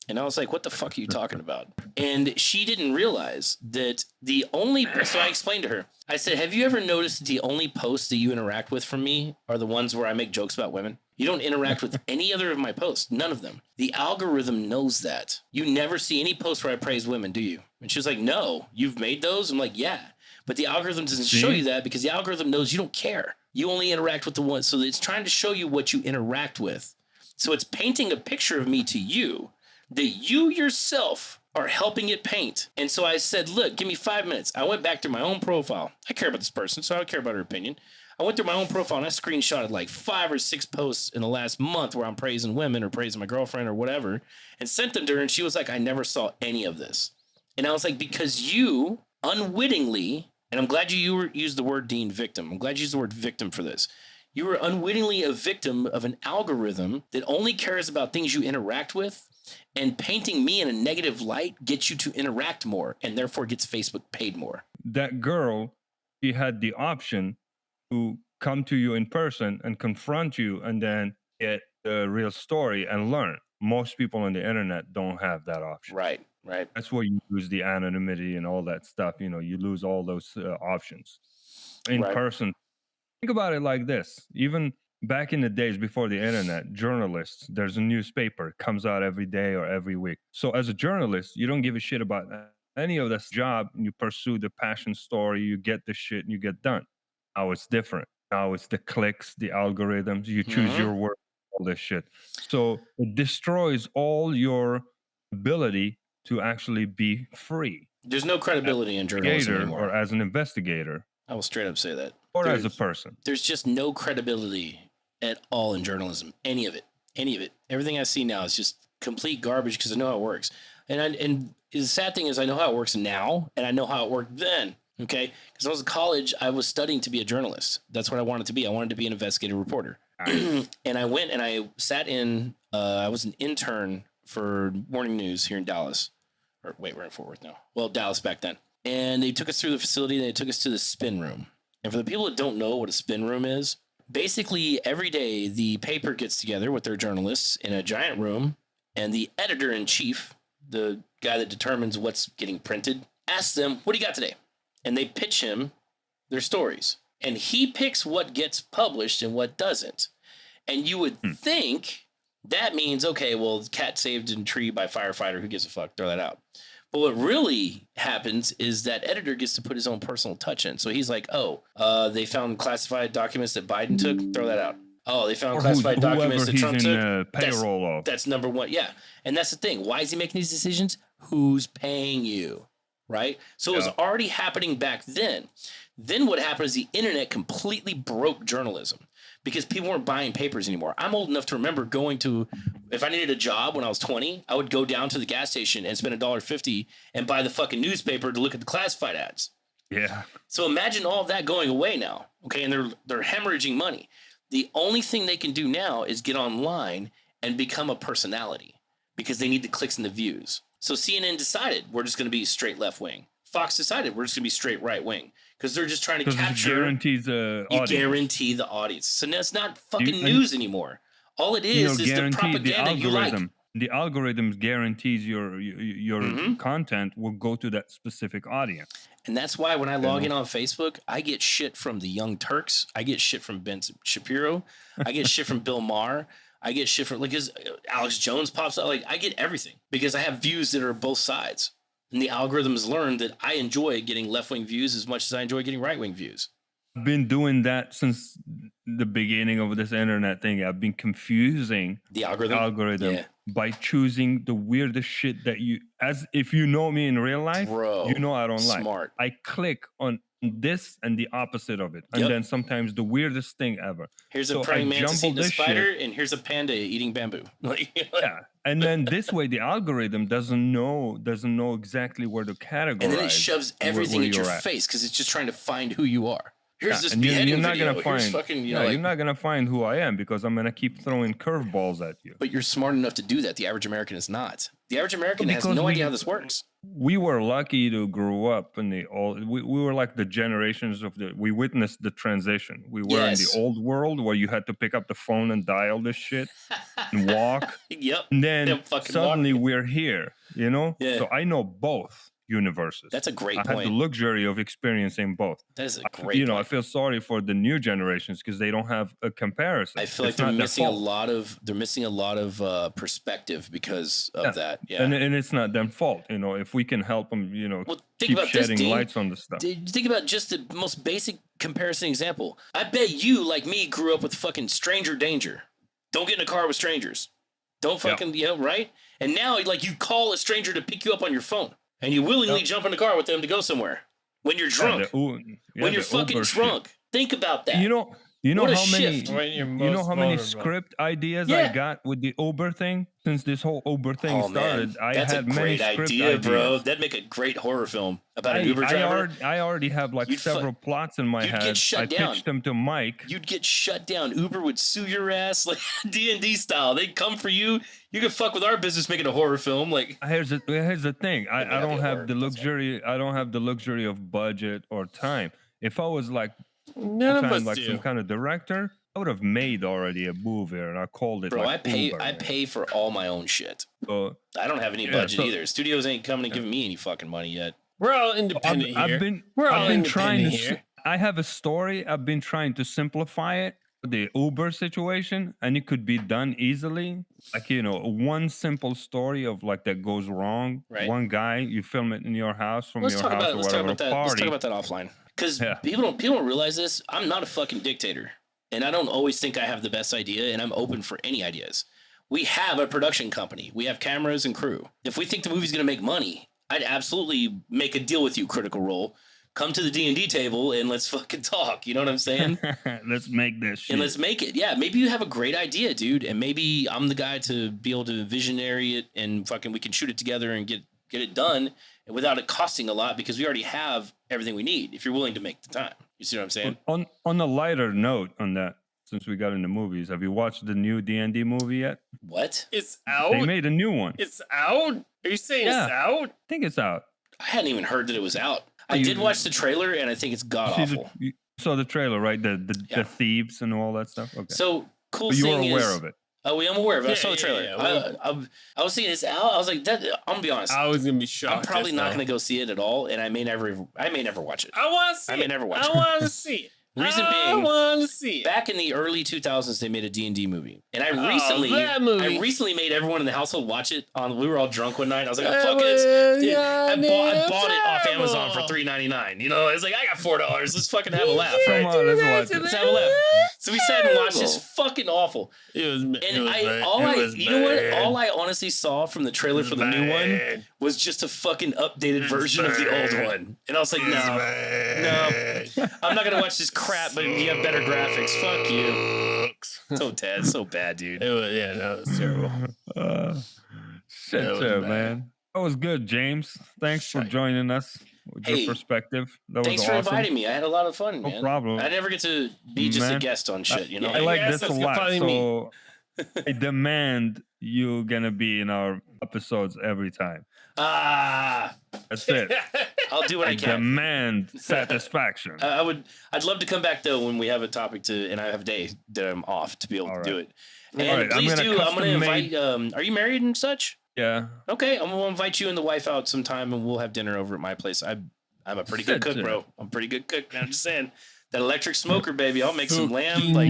And I was like, what the fuck are you talking about? And she didn't realize that so I explained to her, I said, have you ever noticed that the only posts that you interact with from me are the ones where I make jokes about women? You don't interact with any other of my posts, none of them. The algorithm knows that. You never see any posts where I praise women, do you? And she was like, no, you've made those? I'm like, yeah. But the algorithm doesn't show you that because the algorithm knows you don't care. You only interact with the ones. So it's trying to show you what you interact with. So it's painting a picture of me to you that you yourself are helping it paint. And so I said, look, give me 5 minutes. I went back to my own profile. I care about this person, so I don't care about her opinion. I went through my own profile and I screenshotted like 5 or 6 posts in the last month where I'm praising women or praising my girlfriend or whatever and sent them to her. And she was like, I never saw any of this. And I was like, because you unwittingly, and I'm glad you used the word Dean victim. I'm glad you used the word victim for this. You were unwittingly a victim of an algorithm that only cares about things you interact with, and painting me in a negative light gets you to interact more and therefore gets Facebook paid more. That girl, she had the option to come to you in person and confront you and then get the real story and learn. Most people on the internet don't have that option. Right. That's where you lose the anonymity and all that stuff. You lose all those options. In person, think about it like this. Even back in the days before the internet, journalists, there's a newspaper, comes out every day or every week. So as a journalist, you don't give a shit about any of this job. You pursue the passion story, you get the shit, and you get done. Now it's different. Now it's the clicks, the algorithms, you choose your word, all this shit. So it destroys all your ability to actually be free. There's no credibility in journalism anymore. Or as an investigator. I will straight up say that. Or as a person. There's just no credibility at all in journalism. Any of it. Everything I see now is just complete garbage because I know how it works. And the sad thing is I know how it works now and I know how it worked then. Okay? Because when I was in college, I was studying to be a journalist. That's what I wanted to be. I wanted to be an investigative reporter. And I went and I sat in, I was an intern for Morning News here in Dallas. Or wait, we're in Fort Worth now. Well, Dallas back then. And they took us through the facility and they took us to the spin room. And for the people that don't know what a spin room is, basically every day the paper gets together with their journalists in a giant room and the editor-in-chief, the guy that determines what's getting printed, asks them, what do you got today? And they pitch him their stories. And he picks what gets published and what doesn't. And you would think that means, okay, well, cat saved in tree by firefighter, who gives a fuck? Throw that out. But what really happens is that editor gets to put his own personal touch in. So he's like, they found classified documents that Biden took. Throw that out. Oh, they found classified documents that Trump took. Payroll that's number one. Yeah. And that's the thing. Why is he making these decisions? Who's paying you? Right? So it was already happening back then. Then what happened is the internet completely broke journalism because people weren't buying papers anymore. I'm old enough to remember going to, if I needed a job when I was 20, I would go down to the gas station and spend $1.50 and buy the fucking newspaper to look at the classified ads. Yeah. So imagine all of that going away now. Okay. And they're hemorrhaging money. The only thing they can do now is get online and become a personality because they need the clicks and the views. So CNN decided we're just going to be straight left wing. Fox decided we're just going to be straight right wing because they're just trying to capture. Guarantees the audience. You guarantee the audience. So now it's not fucking news anymore. All it is the propaganda you like. The algorithms guarantees your content will go to that specific audience. And that's why when I log in on Facebook, I get shit from the Young Turks. I get shit from Ben Shapiro. I get shit from Bill Maher. I get shit from Alex Jones pops out. I get everything because I have views that are both sides. And the algorithms learned that I enjoy getting left-wing views as much as I enjoy getting right-wing views. I've been doing that since the beginning of this internet thing, I've been confusing The algorithm. Yeah. by choosing the weirdest shit that as if you know me in real life, Bro, you know I don't like. smart. I click on this and the opposite of it, and Yep. then sometimes the weirdest thing ever. Here's So a praying I mantis eating a jumbled this spider, shit. and here's a panda eating bamboo. Yeah, and then this way the algorithm doesn't know exactly where to categorize. And then it shoves everything where at your you're at. face because it's just trying to find who you are. Here's this and beheading you're not video. gonna Here's find, fucking, you're not gonna find who I am because I'm gonna keep throwing curveballs at you. But you're smart enough to do that. The average American is not. The average American has Because no we- idea how this works. We were lucky to grow up in the old. We were like the generations of we witnessed the transition. We were in the Yes. old world where you had to pick up the phone and dial this shit and walk. Yep. And then Them fucking suddenly walk. we're here, you know? Yeah. So I know both universes. That's a great I have the point. luxury of experiencing both. That is a I- great I point. feel sorry for the new generations because they don't have a comparison. I feel like It's they're not their missing a fault. lot of perspective because of that. Yeah. And it's not their fault, if we can help them, Well, think keep about this, shedding Dean. lights on the stuff. Think about just the most basic comparison example. I bet you, like me, grew up with fucking stranger danger. Don't get in a car with strangers. Don't fucking, right? And now, like, you call a stranger to pick you up on your phone, and you willingly jump in the car with them to go somewhere when you're drunk. when when you're fucking drunk. Think about that. You know What a how many shift. you know how many script ideas I got with the Uber thing since this whole Uber thing started. I That's had a many great script idea, ideas. bro. That'd make a great horror film about an Uber driver. I already have like You'd several plots in my you'd head. get shut I down. pitched them to Mike. You'd get shut down. Uber would sue your ass like D&D style. They'd come for you. You could fuck with our business making a horror film. Like, Here's the thing. I not don't be a have horror, the that's luxury. I don't have the luxury of budget or time. If I was like None of us like do. some kind of director, I would have made already a movie and I called it. bro, like Uber, I man. pay for all my own shit. So, I don't have any Yeah, budget so- either. Studios ain't coming and giving me any fucking money yet. We're all independent here. We're all I've been trying to. independent here. I have a story. I've been trying to simplify it. The Uber situation, and it could be done easily. Like one simple story of like that goes wrong. Right. One guy, you film it in your house from Let's your talk house about or let's talk whatever about that. Let's party. talk about that offline. Because Yeah. people don't realize this. I'm not a fucking dictator, and I don't always think I have the best idea. And I'm open for any ideas. We have a production company. We have cameras and crew. If we think the movie's gonna make money, I'd absolutely make a deal with you, Critical Role. Come to the D&D table and let's fucking talk. You know what I'm saying? Let's make this shit. And let's make it. Yeah, maybe you have a great idea, dude, and maybe I'm the guy to be able to visionary it and fucking we can shoot it together and get it done without it costing a lot because we already have everything we need. If you're willing to make the time, you see what I'm saying? On a lighter note on that, since we got into movies, have you watched the new D&D movie yet? What? It's They out. made a new one. It's out. Are you saying Yeah. it's out? I think it's out. I hadn't even heard that it was out. I you- did watch the trailer and I think it's god awful. You saw the trailer, right? The Yeah. thieves and all that stuff. Okay, So cool but you were thing aware is, of it. oh, I'm aware of it. I Yeah, saw the yeah, trailer. yeah. I was thinking it's out. I was like, that. I'm gonna be honest. I was gonna be shocked. I'm probably as not hell. gonna go see it at all, and I may never watch it. I want to see. I may it. never watch I it. want to see it. Reason I being, want to see it. back in the early 2000s, they made a D&D movie, and I that movie. recently made everyone in the household watch it. We were all drunk one night. I was like, That "Fuck it!" was Dude, I bought it off terrible. Amazon for $3.99. You know, it's like I got $4. Let's fucking have a laugh, Come right? on, let's watch it. Let's have a laugh. So we sat and watched this. Fucking awful. It was. And it was bad. all It I, was you know what? bad. All I honestly saw from the trailer It for was the new one bad. was just a fucking updated version of the bad. old one, and I was like, It was no. bad. I'm not gonna watch this crap, but you have better graphics. Fuck you. So bad, dude. It was, yeah, no, it was terrible. Shit, That was yeah, bad. man. That was good, James. Thanks for Shite. joining us with Hey, your perspective. That Thanks was for awesome. inviting me. I had a lot of fun, No man. problem. I never get to be just a Man. guest on shit, you know. I like Yes, this a that's lot, finally so I demand you gonna be in our episodes every time. Ah, That's it. I'll do what I can. Demand satisfaction. I'd love to come back though when we have a topic to, and I have a day that I'm off to be able All to do right. it. And All right, I'm please gonna do. I'm custom gonna invite. made- Are you married and such? Yeah. Okay, I'm gonna invite you and the wife out sometime, and we'll have dinner over at my place. I'm a pretty good cook, bro. I'm a pretty good cook. I'm just saying. That electric smoker, baby. I'll make some lamb. Like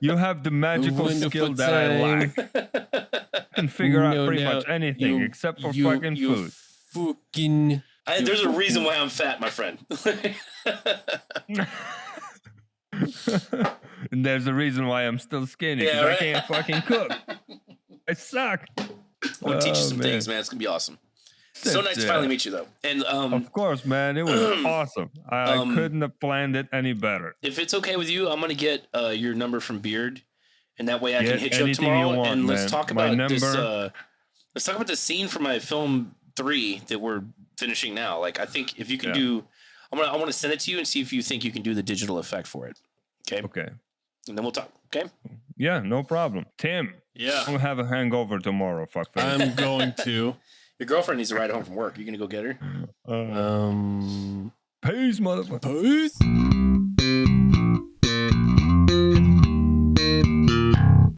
You have the magical Wonderful skill that I time. lack. You can figure out No pretty doubt. much anything You- except for you- fucking you food. Fucking. there's a reason why I'm fat, my friend. And there's a reason why I'm still skinny. Yeah, 'Cause right. I can't fucking cook. I suck. I'm gonna teach you some man. things, man. It's gonna be awesome. So nice to Yeah. finally meet you, though. And Of course, man. It was awesome. I couldn't have planned it any better. if it's okay with you, I'm gonna get your number from Beard, and that way I can Get hit you up anything you tomorrow. want, and let's man. talk My about this. number- Let's talk about the scene for my film 3 that we're finishing now. Like, I think if you can do, I want to send it to you and see if you think you can do the digital effect for it. Okay. Okay. And then we'll talk. Okay. Yeah, no problem. Tim. Yeah. I'm gonna have a hangover tomorrow. Fuckface. I'm going to. Your girlfriend needs to ride home from work. You gonna go get her? Peace, motherfucker. Peace.